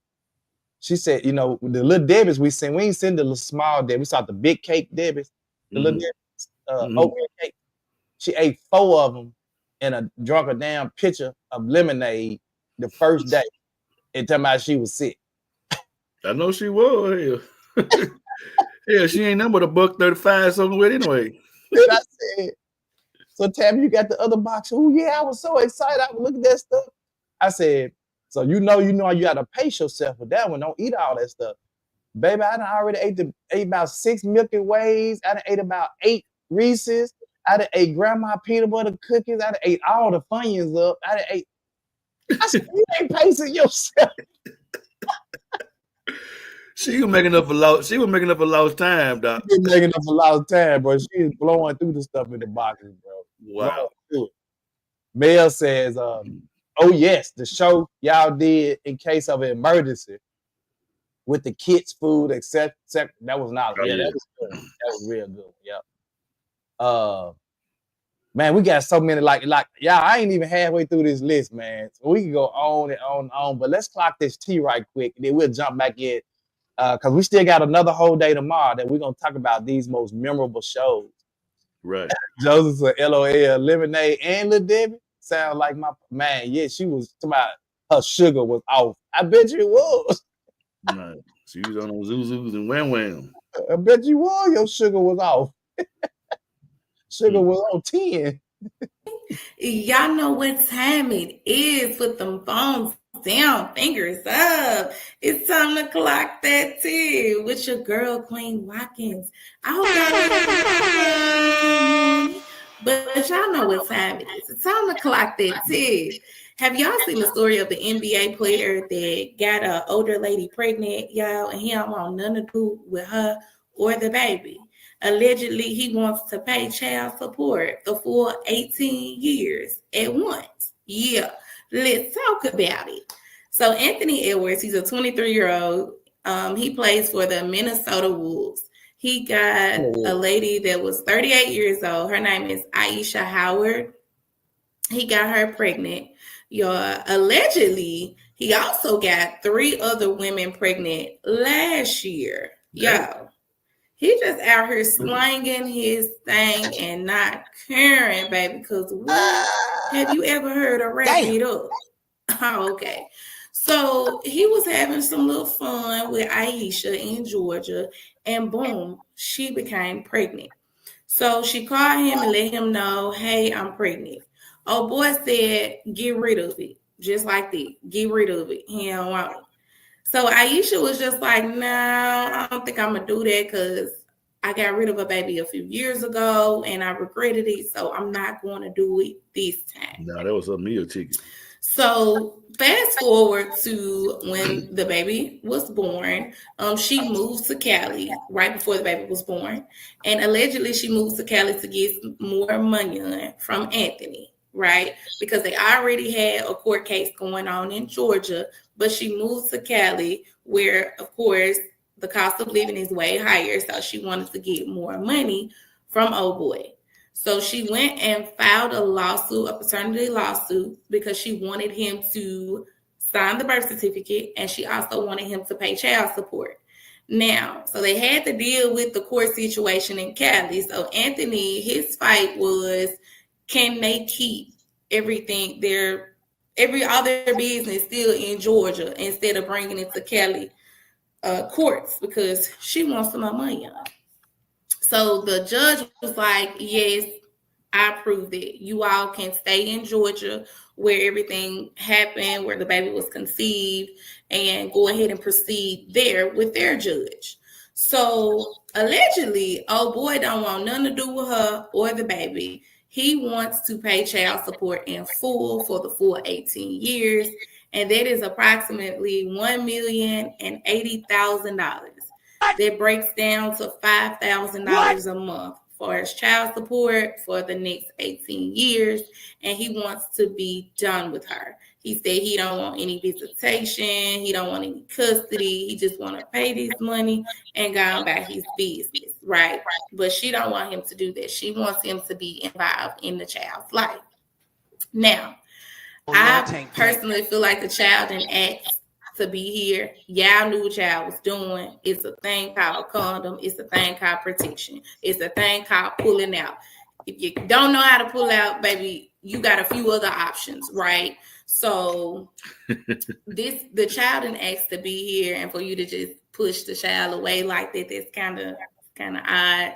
She said, you know, the Little Debbies we ain't send the little small Debbies. We saw the big cake Debbies, the Little Debbies, oatmeal cake. She ate 4 of them and drank a damn pitcher of lemonade the first day. And talking about she was sick. I know she was. Yeah, she ain't nothing but $1.35 something with anyway. And I said, so Tabby, you got the other box? Oh yeah, I was so excited. I was looking at that stuff. I said, so you know you gotta pace yourself with that one. Don't eat all that stuff. Baby, I done already ate about 6 Milky Ways. I done ate about 8 Reese's. I done ate grandma peanut butter cookies. I done ate all the Funyuns up. I said, you ain't pacing yourself. She was making up for lost time, Doc. She was making up for lost time, bro. She is blowing through the stuff in the boxes, bro. Wow. Mel says, oh yes, the show y'all did in case of an emergency with the kids' food, etc. That was not. That was good. That was real good. Yep. Man, we got so many like y'all. I ain't even halfway through this list, man. So we can go on and on and on. But let's clock this tea right quick, and then we'll jump back in because we still got another whole day tomorrow that we're gonna talk about these most memorable shows. Right. Joseph said, LOL, lemonade and Little Debbie sound like my man. Yeah, she was talking about her sugar was off. I bet you it was. Right. She was on those Zuzus and Wham Wham. I bet you was. Your sugar was off. Sugar was on 10. Y'all know what time it is with them phones down, fingers up. It's time to clock that tea with your girl, Queen Watkins. I hope y'all but y'all know what time it is. It's time to clock that tea. Have y'all seen the story of the NBA player that got an older lady pregnant, y'all, and he don't want nothing to do with her or the baby? Allegedly, he wants to pay child support the full 18 years at once. Yeah, let's talk about it. So Anthony Edwards, he's a 23-year-old. He plays for the Minnesota Wolves. He got a lady that was 38 years old. Her name is Aisha Howard. He got her pregnant. Allegedly, he also got 3 other women pregnant last year. Yo. He just out here slanging his thing and not caring, baby, because have you ever heard a wrap it up? Oh, okay. So he was having some little fun with Aisha in Georgia, and boom, she became pregnant. So she called him and let him know, hey, I'm pregnant. Oh, boy said, get rid of it. Just like that. Get rid of it. He don't want it. So Aisha was just like, no, I don't think I'm going to do that because I got rid of a baby a few years ago and I regretted it. So I'm not going to do it this time. No, that was a meal ticket. So fast forward to when the baby was born. She moved to Cali right before the baby was born. And allegedly she moved to Cali to get more money from Anthony, right? Because they already had a court case going on in Georgia. But she moved to Cali where, of course, the cost of living is way higher, so she wanted to get more money from old boy. So she went and filed a paternity lawsuit, because she wanted him to sign the birth certificate, and she also wanted him to pay child support. Now, so they had to deal with the court situation in Cali. So Anthony, his fight was, can they keep everything all their business still in Georgia instead of bringing it to Cali courts, because she wants some more money on. So the judge was like, yes, I approve it. You all can stay in Georgia where everything happened, where the baby was conceived, and go ahead and proceed there with their judge. So allegedly, old boy don't want nothing to do with her or the baby. He wants to pay child support in full for the full 18 years, and that is approximately $1,080,000. That breaks down to $5,000 a month for his child support for the next 18 years, and he wants to be done with her. He said he don't want any visitation, he don't want any custody, he just want to pay this money and go on about his business, right? But she don't want him to do that. She wants him to be involved in the child's life. Now, I personally feel like the child didn't ask to be here. Y'all knew what y'all was doing. It's a thing called condom. It's a thing called protection. It's a thing called pulling out. If you don't know how to pull out, baby, you got a few other options, right? So the child didn't ask to be here, and for you to just push the child away like that, that's kind of odd.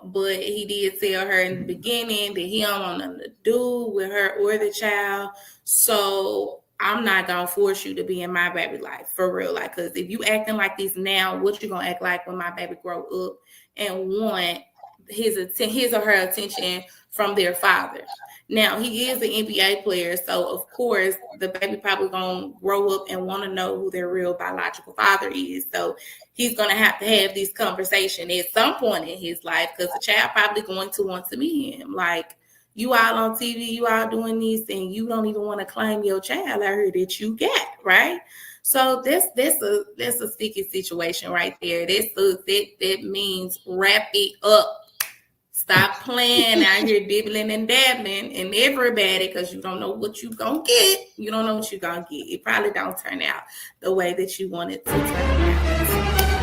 But he did tell her in the beginning that he don't want nothing to do with her or the child. So I'm not gonna force you to be in my baby life, for real. Like, cause if you acting like this now, what you gonna act like when my baby grow up and want his or her attention from their father? Now, he is an NBA player, so of course the baby probably gonna grow up and want to know who their real biological father is. So he's gonna have to have this conversation at some point in his life, because the child probably going to want to meet him. Like, you all on TV, you all doing this, and you don't even want to claim your child. I heard that you got, right? So that's a sticky situation right there. That means wrap it up. Stop playing out here dibbling and dabbling in everybody, because you don't know what you're going to get. You don't know what you're going to get. It probably don't turn out the way that you want it to turn out.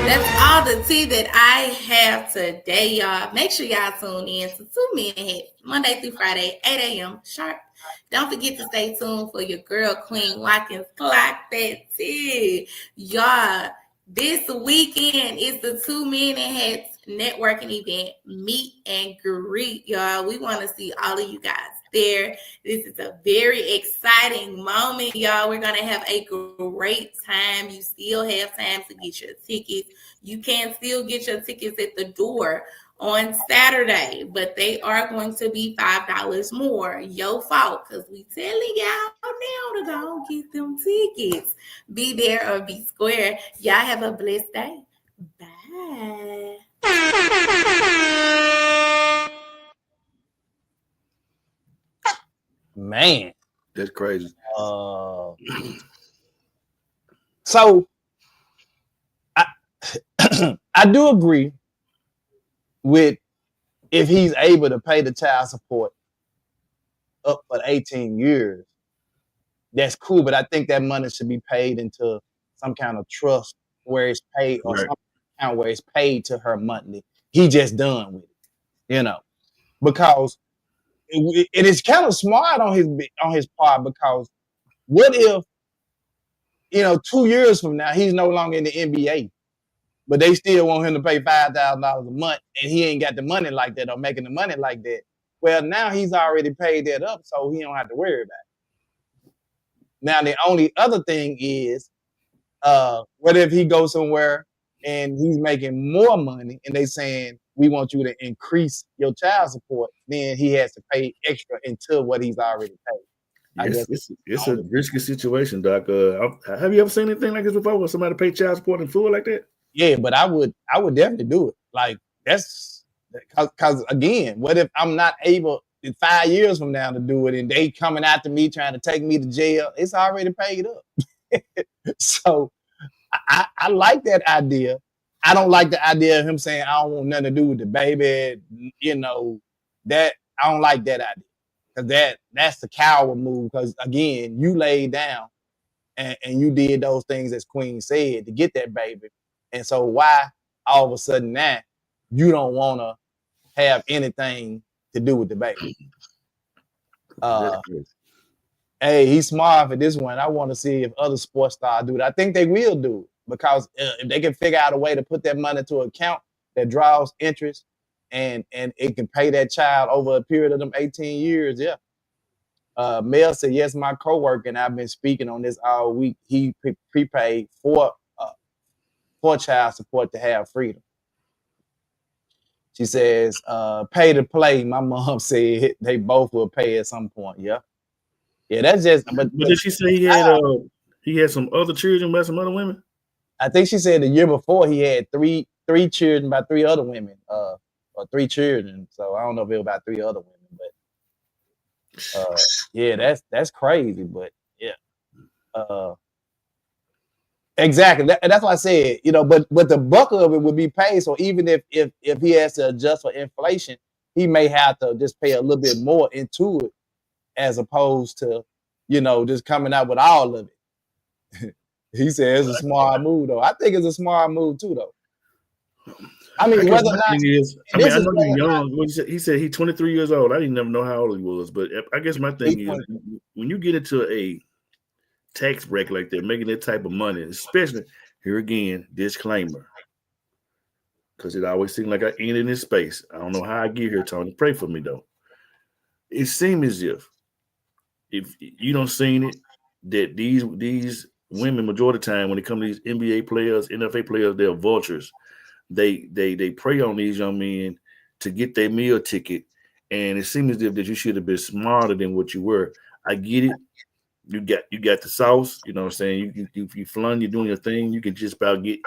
That's all the tea that I have today, y'all. Make sure y'all tune in to 2 Men Ahead, Monday through Friday, 8 a.m. sharp. Don't forget to stay tuned for your girl, Queen Watkins. Clock that tea. Y'all, this weekend is the 2 Men Ahead networking event, meet and greet, y'all. We want to see all of you guys there. This is a very exciting moment, y'all. We're going to have a great time. You still have time to get your tickets. You can still get your tickets at the door on Saturday, but they are going to be $5 more. Your fault, because we telling y'all now to go get them tickets. Be there or be square. Y'all have a blessed day. Bye. Man, That's crazy. So I do agree with, if he's able to pay the child support up for 18 years, that's cool. But I think that money should be paid into some kind of trust where it's paid, or Right. some account where it's paid to her monthly. He just done with it, because it is kind of smart on his part, because what if 2 years from now he's no longer in the NBA, but they still want him to pay $5,000 a month, and he ain't got the money like that or making the money like that? Well, now he's already paid that up, so he don't have to worry about it. Now, the only other thing is, what if he goes somewhere and he's making more money, and they saying, we want you to increase your child support, then he has to pay extra until what he's already paid. It's a risky situation, Doc. Have you ever seen anything like this before, where somebody pay child support in full like that? Yeah, but I would definitely do it. Like, that's because again, what if I'm not able in 5 years from now to do it, and they coming after me trying to take me to jail? It's already paid up. So I like that idea. I don't like the idea of him saying I don't want nothing to do with the baby. You know, that I don't like that idea. Because that's the coward move. Because again, you laid down and you did those things as Queen said to get that baby. And so why all of a sudden now you don't want to have anything to do with the baby? Hey, he's smart for this one. I want to see if other sports stars do it. I think they will do it because if they can figure out a way to put that money to an account that draws interest and it can pay that child over a period of them 18 years, yeah. Mel said, yes, my coworker, and I've been speaking on this all week. He prepaid for child support to have freedom. She says, pay to play. My mom said they both will pay at some point. Yeah. Yeah, that's just. But did she say he had some other children by some other women? I think she said the year before he had three children by 3 other women, or 3 children. So I don't know if it was about 3 other women, but yeah, that's crazy. But yeah, exactly. That's why I said, you know, but the bulk of it would be paid. So even if he has to adjust for inflation, he may have to just pay a little bit more into it, as opposed to, you know, just coming out with all of it. He said it's a smart move, though. I think it's a smart move too, though. I mean, whether or not I know you're young. He said he's 23 years old. I didn't never know how old he was, but I guess my thing is when you get into a tax break like that, making that type of money, especially here again, disclaimer, because it always seems like I end in this space. I don't know how I get here, Tony. Pray for me though. It seems as if you don't seen it, that these women, majority of the time, when it comes to these NBA players, NFL players, they're vultures. They prey on these young men to get their meal ticket, and it seems as if that you should have been smarter than what you were. I get it. You got the sauce. You know what I'm saying? You flung, you're doing your thing. You can just about get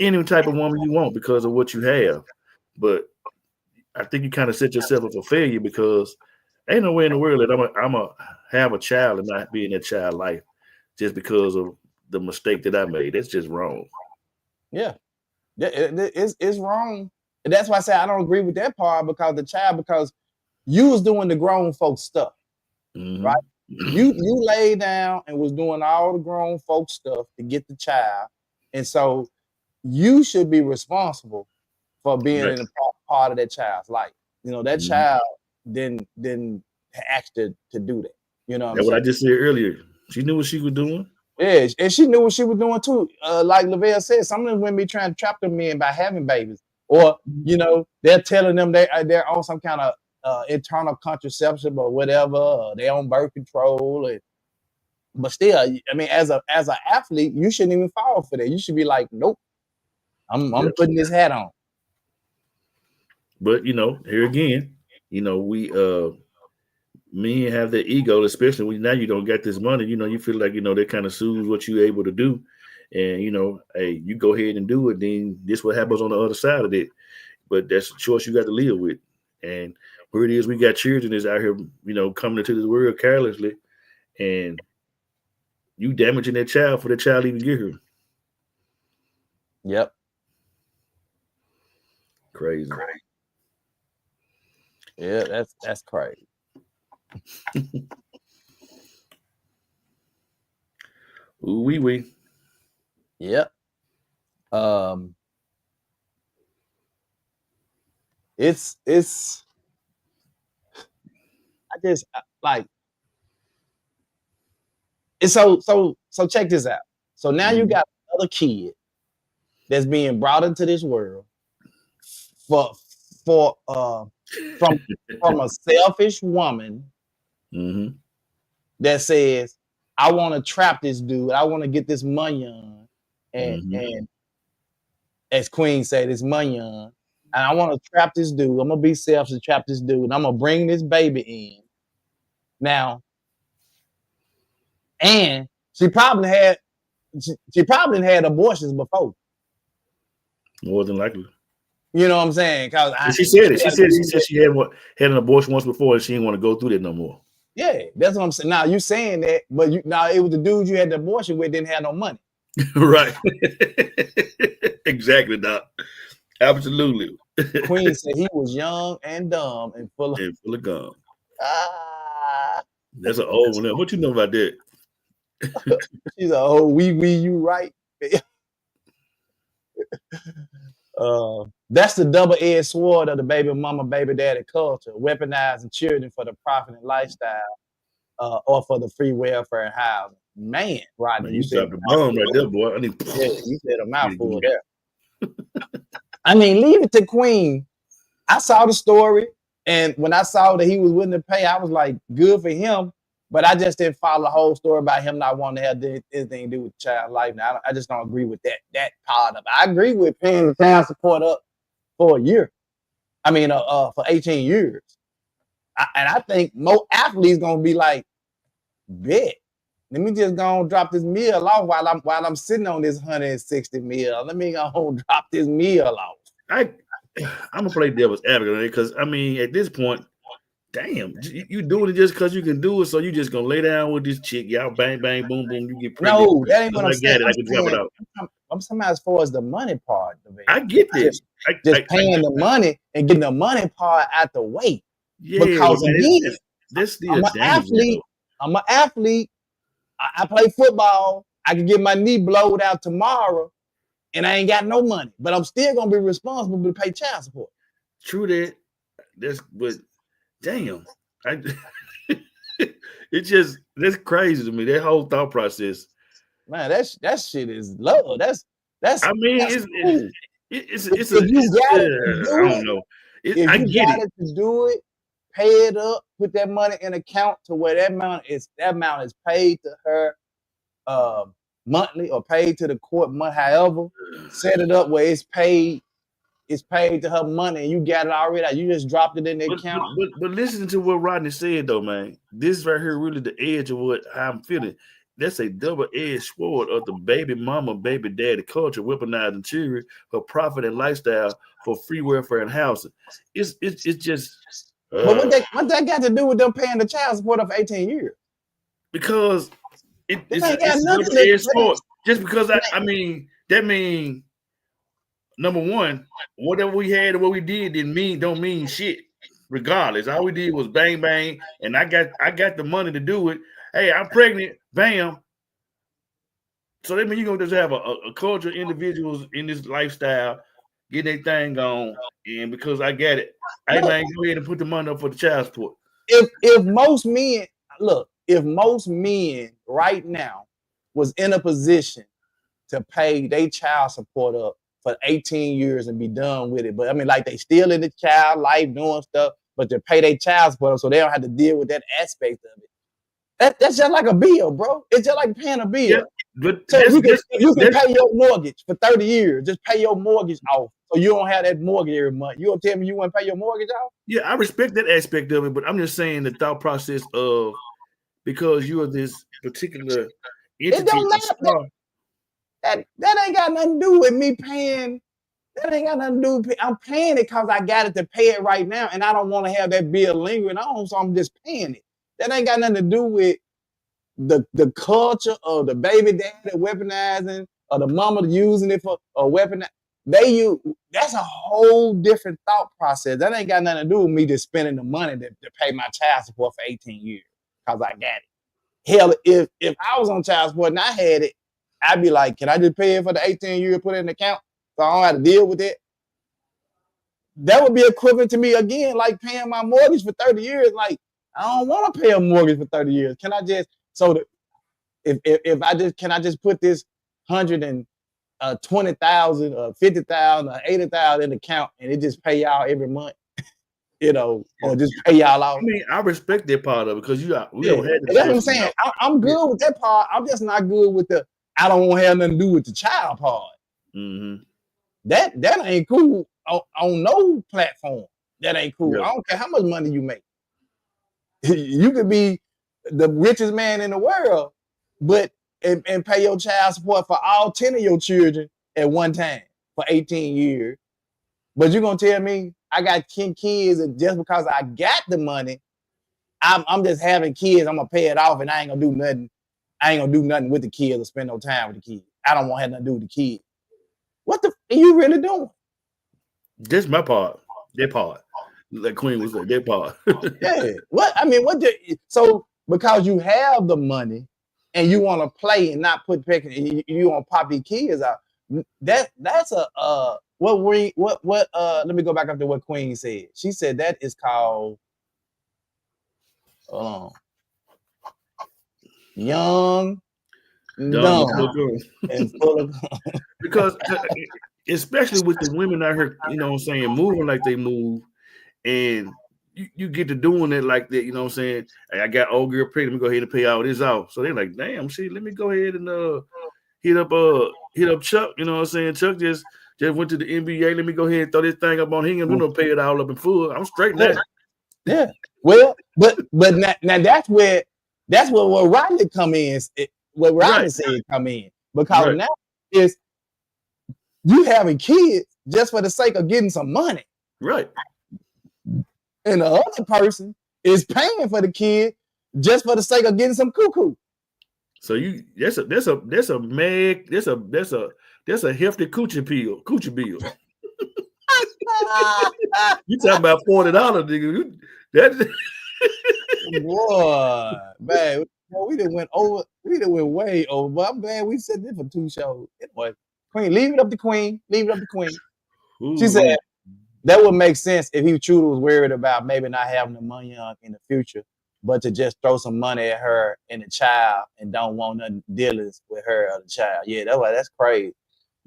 any type of woman you want because of what you have. But I think you kind of set yourself up for failure, because ain't no way in the world that I'm a have a child and not be in that child's life just because of the mistake that I made. That's just wrong. Yeah, it's wrong. And that's why I say I don't agree with that part, because you was doing the grown folks stuff, right? You laid down and was doing all the grown folks stuff to get the child, and so you should be responsible for being in a part of that child's life. You know, that child didn't ask to do that. You know what I just said earlier. She knew what she was doing. Yeah, and she knew what she was doing too. Like Lavelle said, some of them women be trying to trap them men by having babies, or you know, they're telling them they're on some kind of internal contraception or whatever, or they're on birth control. But still, I mean, as an athlete, you shouldn't even fall for that. You should be like, nope, I'm putting this hat on. But you know, here again, you know, we men have the ego, especially when now you don't get this money. You know, you feel like, you know, that kind of soothes what you're able to do, and you know, hey, you go ahead and do it. Then this what happens on the other side of it. But that's a choice you got to live with. And where it is, we got children is out here, you know, coming into this world carelessly, and you damaging that child for the child even get here. Yep. Crazy. Yeah, that's crazy. Ooh, wee. Yep. It's I just like it's so check this out. So now you got another kid that's being brought into this world from a selfish woman that says, I want to trap this dude, I want to get this money on, and as Queen said, this money on, and I want to trap this dude. I'm gonna be selfish and trap this dude, and I'm gonna bring this baby in. Now, and she probably had abortions before. More than likely. You know what I'm saying? Because she said it. She said she had an abortion once before, and she didn't want to go through that no more. Yeah, that's what I'm saying. Now you saying that, but now it was the dude you had the abortion with didn't have no money. Right. Exactly, Doc. Absolutely. Queen said he was young and dumb and full of. And full of gum. Ah, That's an old one. What you know about that? she's a oh you right. That's the double-edged sword of the baby mama, baby daddy culture, weaponizing children for the profit and lifestyle, or for the free welfare and housing. Man, Rodney, Man, you you said dropped the bomb right there, boy. I need. yeah, you said a mouthful there. I mean, leave it to Queen. I saw the story, and when I saw that he was willing to pay, I was like, good for him. But I just didn't follow the whole story about him not wanting to have anything to do with child life. Now, I just don't agree with that part of it. I agree with paying the child support up for a year. I mean, for 18 years. And I think most athletes gonna be like, bet. Let me just go and drop this meal off while I'm sitting on this 160 meal. Let me go and drop this meal off. I'm gonna play devil's advocate because I mean, at this point, damn, you doing it just because you can do it. So you just gonna lay down with this chick, y'all bang bang boom boom, you get pregnant. No, that ain't what I'm saying. I can drop it out. I'm talking about as far as the money part of it. I get this. Just paying the money and getting the money part out the way. Yeah, because man, again, this I'm an athlete. I'm an athlete. I play football. I can get my knee blowed out tomorrow, and I ain't got no money. But I'm still gonna be responsible to pay child support. True that. But damn, that's crazy to me. That whole thought process. Man, that shit is low. That's. I mean, that's it's if you got it to do I don't know. I get it to do it. Pay it up, put that money in account to where that amount is paid to her monthly or paid to the court however. Set it up where it's paid to her money and you got it already. You just dropped it in the account. But listen to what Rodney said though, man. This right here really the edge of what I'm feeling. That's a double-edged sword of the baby mama, baby daddy culture, weaponizing children for profit and lifestyle for free welfare and housing. It's just but what that got to do with them paying the child support for 18 years? Because it's double-edged sword. Just because I mean that mean number one, whatever we had and what we did don't mean shit. Regardless, all we did was bang bang, and I got the money to do it. Hey, I'm pregnant, bam. So that means you're gonna just have a culture of individuals in this lifestyle getting their thing on, and because I get it, hey man, go ahead and put the money up for the child support. If most men right now was in a position to pay their child support up for 18 years and be done with it, but I mean, like they still in the child life doing stuff, but to pay their child support up so they don't have to deal with that aspect of it. That's just like a bill, bro. It's just like paying a bill. Yeah, but so you can pay your mortgage for 30 years. Just pay your mortgage off so you don't have that mortgage every month. You gonna tell me you want to pay your mortgage off? Yeah, I respect that aspect of it, but I'm just saying the thought process of because you are this particular entity. It don't matter. That ain't got nothing to do with me paying. That ain't got nothing to do with me. I'm paying it because I got it to pay it right now, and I don't want to have that bill lingering on, so I'm just paying it. That ain't got nothing to do with the culture of the baby daddy weaponizing or the mama using it for a weapon. That's a whole different thought process. That ain't got nothing to do with me just spending the money to pay my child support for 18 years because I got it. Hell, if I was on child support and I had it, I'd be like, can I just pay it for the 18 years, put it in the account so I don't have to deal with it? That would be equivalent to me again, like paying my mortgage for 30 years. Like, I don't want to pay a mortgage for 30 years. Can I just can I just put this 120,000 or 50,000 or 80,000 in the account and it just pay y'all every month, or just pay y'all out? I mean, I respect that part of it because we don't have that's what I'm saying. I'm good with that part. I'm just not good with the I don't want to have nothing to do with the child part. Mm-hmm. That ain't cool on no platform. That ain't cool. Yeah. I don't care how much money you make. You could be the richest man in the world, but and pay your child support for all 10 of your children at one time for 18 years. But you're gonna tell me I got 10 kids and just because I got the money, I'm just having kids, I'm gonna pay it off and I ain't gonna do nothing. I ain't gonna do nothing with the kids or spend no time with the kids. I don't want to have nothing to do with the kid. What the are you really doing? That's my part. That part. Like Queen was like, that part. Yeah. What I mean, so because you have the money and you want to play and not put you want to pop your kids out. That's a let me go back up to what Queen said. She said that is called young, dumb, and full of because especially with the women out here, you know what I'm saying, moving like they move, and you get to doing it like that, you know what I'm saying? Hey, I got old girl pregnant, let me go ahead and pay all this off. So they're like, damn, see, let me go ahead and hit up Chuck, you know what I'm saying? Chuck just went to the NBA. Let me go ahead and throw this thing up on him. I'm gonna pay it all up in full. I'm straight now. Yeah. Well, but now that's where Rodney come in. What Rodney said come in, because now is you having kids just for the sake of getting some money, right? And the other person is paying for the kid just for the sake of getting some cuckoo. So that's a hefty coochie bill. You talking about $40, nigga? Boy, man, we done went way over. But I'm glad we said this for 2 shows. Anyway, Queen, leave it up to Queen. Ooh. She said that would make sense if he truly was worried about maybe not having the money in the future, but to just throw some money at her and the child and don't want nothing dealings with her or the child. Yeah, that's crazy.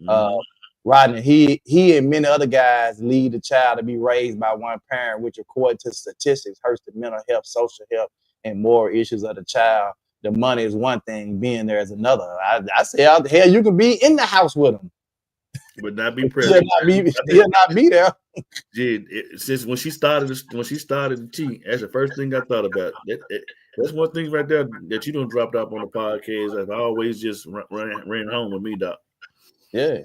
Mm-hmm. Rodney, he and many other guys lead the child to be raised by one parent, which according to statistics hurts the mental health, social health, and moral issues of the child. The money is one thing, being there is another. I say, hell, you can be in the house with them, but not be present. Still not be there. Since when she started to cheat, that's the first thing I thought about. That's one thing right there that you don't dropped off on the podcast. I've always just ran home with me, Doc. Yeah.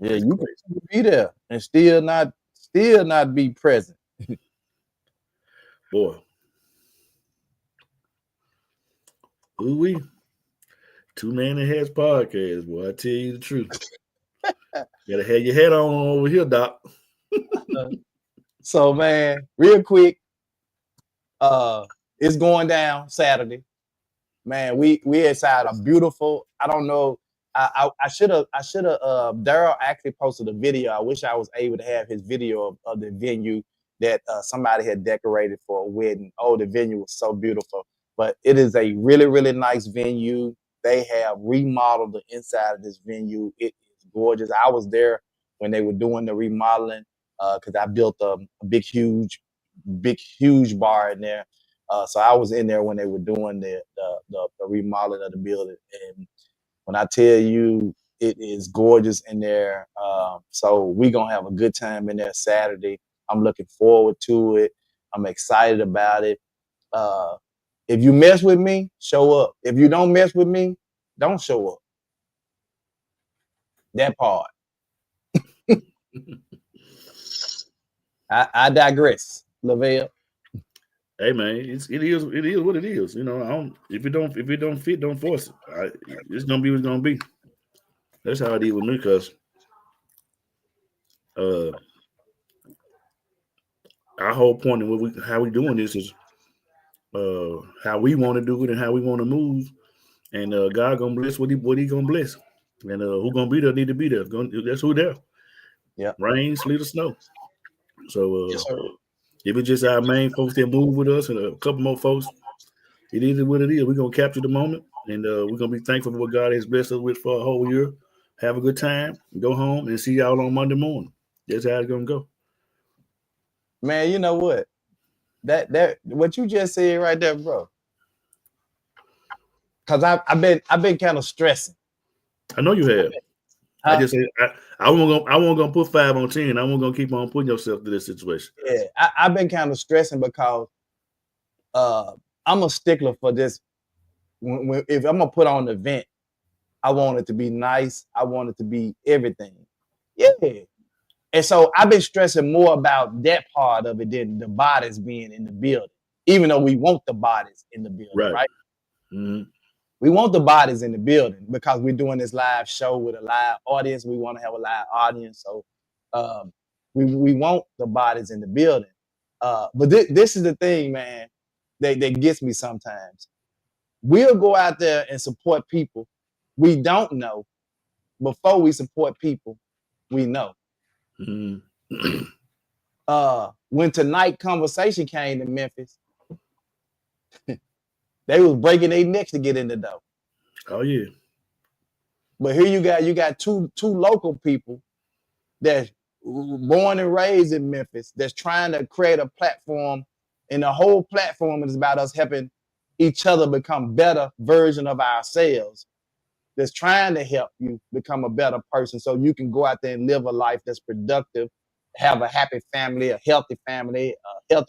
Yeah, you can be there and still not be present. Boy. Ooh-wee. 2 Man and Hats podcast, boy. I tell you the truth. Gotta have your head on over here, Doc. So, man, real quick, it's going down Saturday. Man, we inside a beautiful, I don't know. I should have Daryl actually posted a video. I wish I was able to have his video of the venue that somebody had decorated for a wedding. Oh, the venue was so beautiful. But it is a really, really nice venue. They have remodeled the inside of this venue. It is gorgeous. I was there when they were doing the remodeling because I built a big, huge bar in there. So I was in there when they were doing the remodeling of the building. And when I tell you it is gorgeous in there, so we're going to have a good time in there Saturday. I'm looking forward to it. I'm excited about it. If you mess with me, show up. If you don't mess with me, don't show up. That part. I digress, Lavelle. Hey man, it is what it is. You know, if it don't fit, don't force it. It's gonna be what it's gonna be. That's how it is with me, cause our whole point of how we doing this is how we want to do it and how we want to move, and God gonna bless what he gonna bless, and who gonna be there need to be there. That's who there. Yeah, rain, sleet, or snow. So yes, if it's just our main folks that move with us and a couple more folks, it is what it is. We're gonna capture the moment, and we're gonna be thankful for what God has blessed us with for a whole year. Have a good time, go home, and see y'all on Monday morning. That's how it's gonna go. Man, you know what? That what you just said right there, bro. Cause I've been kind of stressing. I know you have. I just say I won't gonna put 5 on 10. I won't gonna keep on putting yourself to this situation. Yeah, I've been kind of stressing because I'm a stickler for this. If I'm gonna put on an event, I want it to be nice. I want it to be everything. Yeah. And so I've been stressing more about that part of it than the bodies being in the building, even though we want the bodies in the building, right? Mm-hmm. We want the bodies in the building because we're doing this live show with a live audience. We want to have a live audience. So we want the bodies in the building. But this is the thing, man, that gets me sometimes. We'll go out there and support people we don't know before we support people we know. Mm-hmm. When Tonight Conversation came to Memphis, they was breaking their necks to get in the door. Oh yeah. But here you got two local people that's born and raised in Memphis that's trying to create a platform, and the whole platform is about us helping each other become better version of ourselves. That's trying to help you become a better person so you can go out there and live a life that's productive, have a happy family, a healthy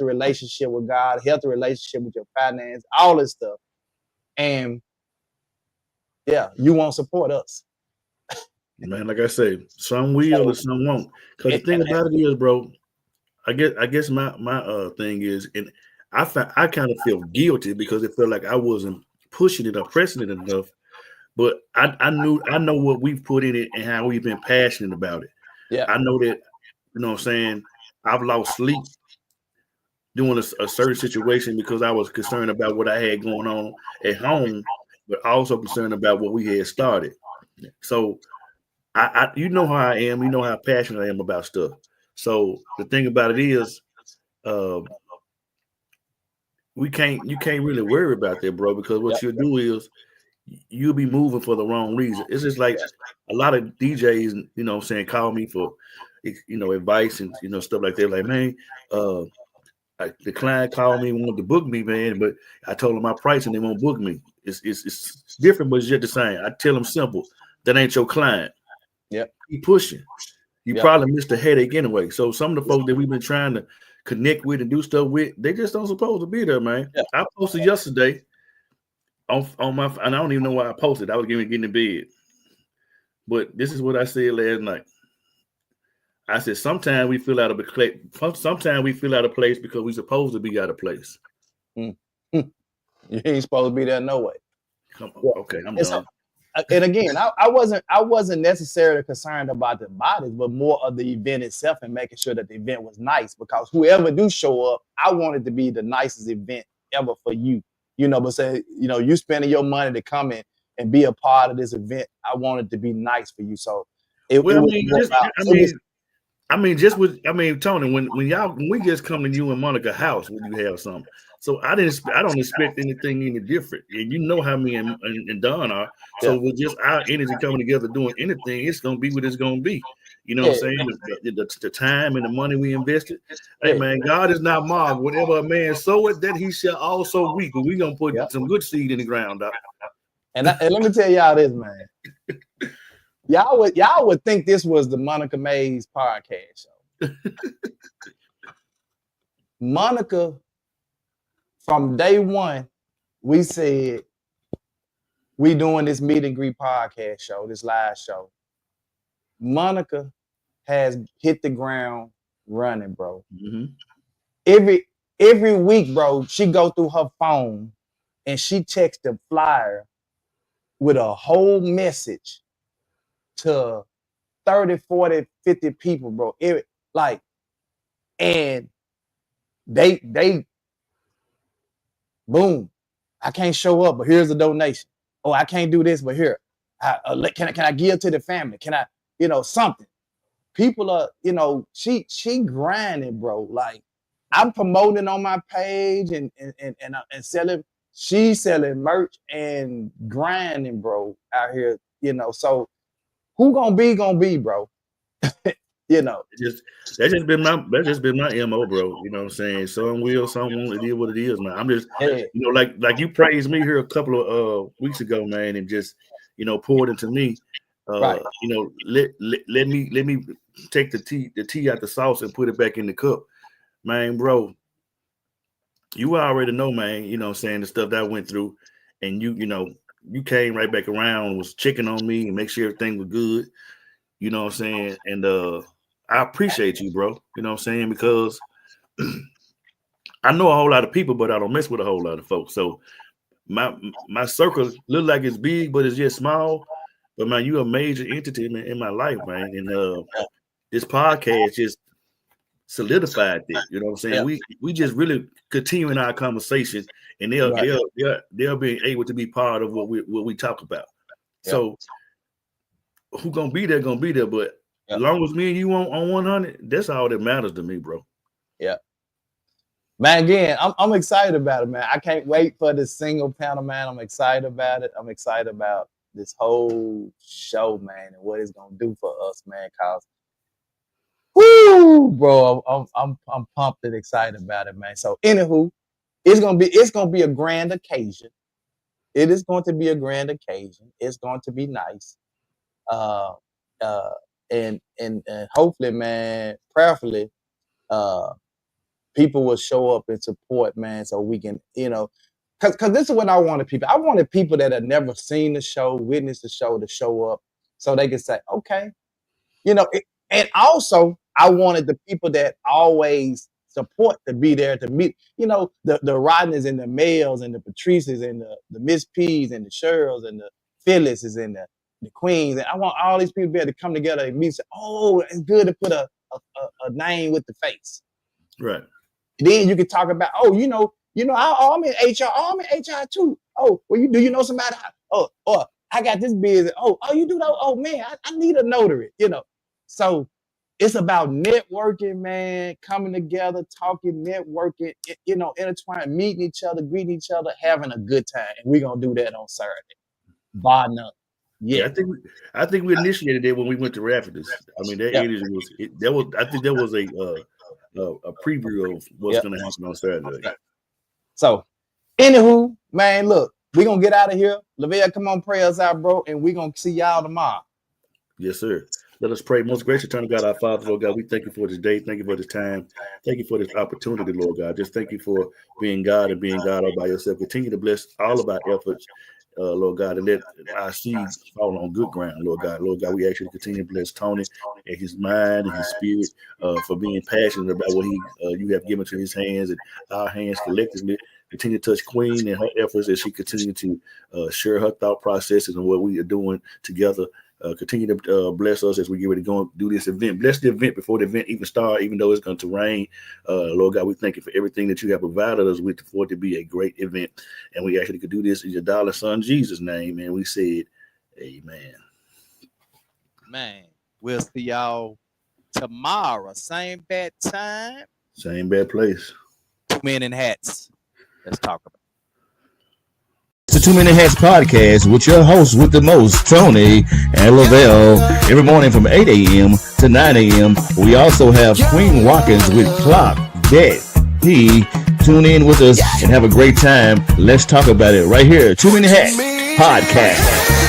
relationship with God, a healthy relationship with your finance, all this stuff. And yeah, you won't support us. Man, like I say, some will and some won't. Because the thing about it is, bro, I guess my thing is, and I kind of feel guilty because it felt like I wasn't pushing it or pressing it enough. But I know what we've put in it and how we've been passionate about it. Yeah, I know that, you know what I'm saying, I've lost sleep doing a certain situation because I was concerned about what I had going on at home, but also concerned about what we had started. So I you know how I am, you know how passionate I am about stuff. So the thing about it is, you can't really worry about that, bro, because what you'll do is you'll be moving for the wrong reason. It's just like a lot of DJs, you know what I'm saying, call me for, you know, advice and, you know, stuff like that. Like, man, the client called me, wanted to book me, man, but I told them my price and they won't book me. It's different, but it's just the same. I tell them simple, that ain't your client. Yeah, Keep pushing. You probably missed a headache anyway. So some of the folks that we've been trying to connect with and do stuff with, they just don't supposed to be there, man. Yeah. I posted yesterday on my, and I don't even know why I posted. I was getting in bed, but this is what I said last night. I said sometimes we feel out of place. Sometimes we feel out of place because we're supposed to be out of place. You ain't supposed to be there no way. Come on, okay, I'm done. And again, I wasn't necessarily concerned about the bodies, but more of the event itself and making sure that the event was nice. Because whoever do show up, I want it to be the nicest event ever for you. You know, but say, you know, you spending your money to come in and be a part of this event. I want it to be nice for you. So Tony, when we just come to you and Monica house when you have something. So I don't expect anything any different. And you know how me and Don are. So with just our energy coming together doing anything, it's gonna be what it's gonna be. You know what I'm saying? The time and the money we invested. Hey man, God is not mocked. Whatever a man soweth, that he shall also reap. But we're gonna put some good seed in the ground, Doc. And let me tell y'all this, man. Y'all would think this was the Monica Mays podcast show. Monica, from day one, we said we doing this meet and greet podcast show, this live show. Monica has hit the ground running, bro. Mm-hmm. Every week, bro, she go through her phone and she texts the flyer with a whole message to 30, 40, 50 people, bro. And they boom, I can't show up, but here's a donation. Oh, I can't do this, but here, can I give to the family? Can I, something? People are, she grinding, bro. Like, I'm promoting on my page and selling. She's selling merch and grinding, bro, out here. So who gonna be, bro? That's just been my MO, bro. You know what I'm saying? Some will, some won't. It is what it is, man. I'm just, like you praised me here a couple of weeks ago, man, and just, poured into me. Right. Let me take the tea out the sauce and put it back in the cup, man, bro. You already know, man. You know what I'm saying, the stuff that I went through, and you came right back around, was checking on me and make sure everything was good. You know what I'm saying? And I appreciate you, bro. You know what I'm saying? Because I know a whole lot of people, but I don't mess with a whole lot of folks. So my circle look like it's big, but it's just small. But man, you a major entity in my life, man. And this podcast just solidified that. You know what I'm saying? Yeah. We just really continuing our conversation, and they'll be able to be part of what we talk about. Yeah. So who gonna be there? But as long as me and you on 100, that's all that matters to me, bro. Yeah. Man, again, I'm excited about it, man. I can't wait for this single panel, man. I'm excited about it. I'm excited about this whole show, man, and what it's gonna do for us, man. Cause, whoo, bro, I'm pumped and excited about it, man. So, anywho, it's gonna be a grand occasion. It is going to be a grand occasion. It's going to be nice, and hopefully, man, prayerfully, people will show up and support, man, so we can, because this is what I wanted people. I wanted people that had never seen the show, witnessed the show, to show up so they can say, okay, and also I wanted the people that always support to be there to meet, the Rodneys and the Males and the Patrices and the Miss P's and the Cheryls and the Phyllises and the Queens. And I want all these people to be able to come together and meet and say, oh, it's good to put a name with the face. Right. Then you can talk about, I'm in HR. I'm in HR too. Oh, well, do you know somebody? Oh, I got this business. Oh, you do that? Oh man, I need a notary. So it's about networking, man. Coming together, talking, networking. Intertwining, meeting each other, greeting each other, having a good time. And we're gonna do that on Saturday. Bar none. Yeah, I think we initiated it when we went to Rapids. I mean, that energy was. I think that was a preview of what's going to happen on Saturday. So, anywho, man, look, we're going to get out of here. Lavelle, come on, pray us out, bro, and we're going to see y'all tomorrow. Yes, sir. Let us pray. Most gracious eternal God, our Father, Lord God, we thank you for this day. Thank you for this time. Thank you for this opportunity, Lord God. Just thank you for being God and being God all by yourself. Continue to bless all of our efforts, Lord God, and let our seeds fall on good ground, Lord God. Lord God, we actually continue to bless Tony and his mind and his spirit for being passionate about what you have given to his hands and our hands collectively. Continue to touch Queen and her efforts as she continues to share her thought processes and what we are doing together. Continue to bless us as we get ready to go and do this event. Bless the event before the event even starts, even though it's going to rain. Lord God, we thank you for everything that you have provided us with for it to be a great event. And we actually could do this in your darling son, Jesus' name. And we said, amen. Man, we'll see y'all tomorrow. Same bad time. Same bad place. 2 Men in Hats. Let's talk about it. It's the 2 Minute Hats podcast with your hosts with the most, Tony and Lavelle, every morning from 8 a.m. to 9 a.m. We also have Queen Watkins with Clock That He. Tune in with us and have a great time. Let's talk about it right here. 2 Minute Hats podcast.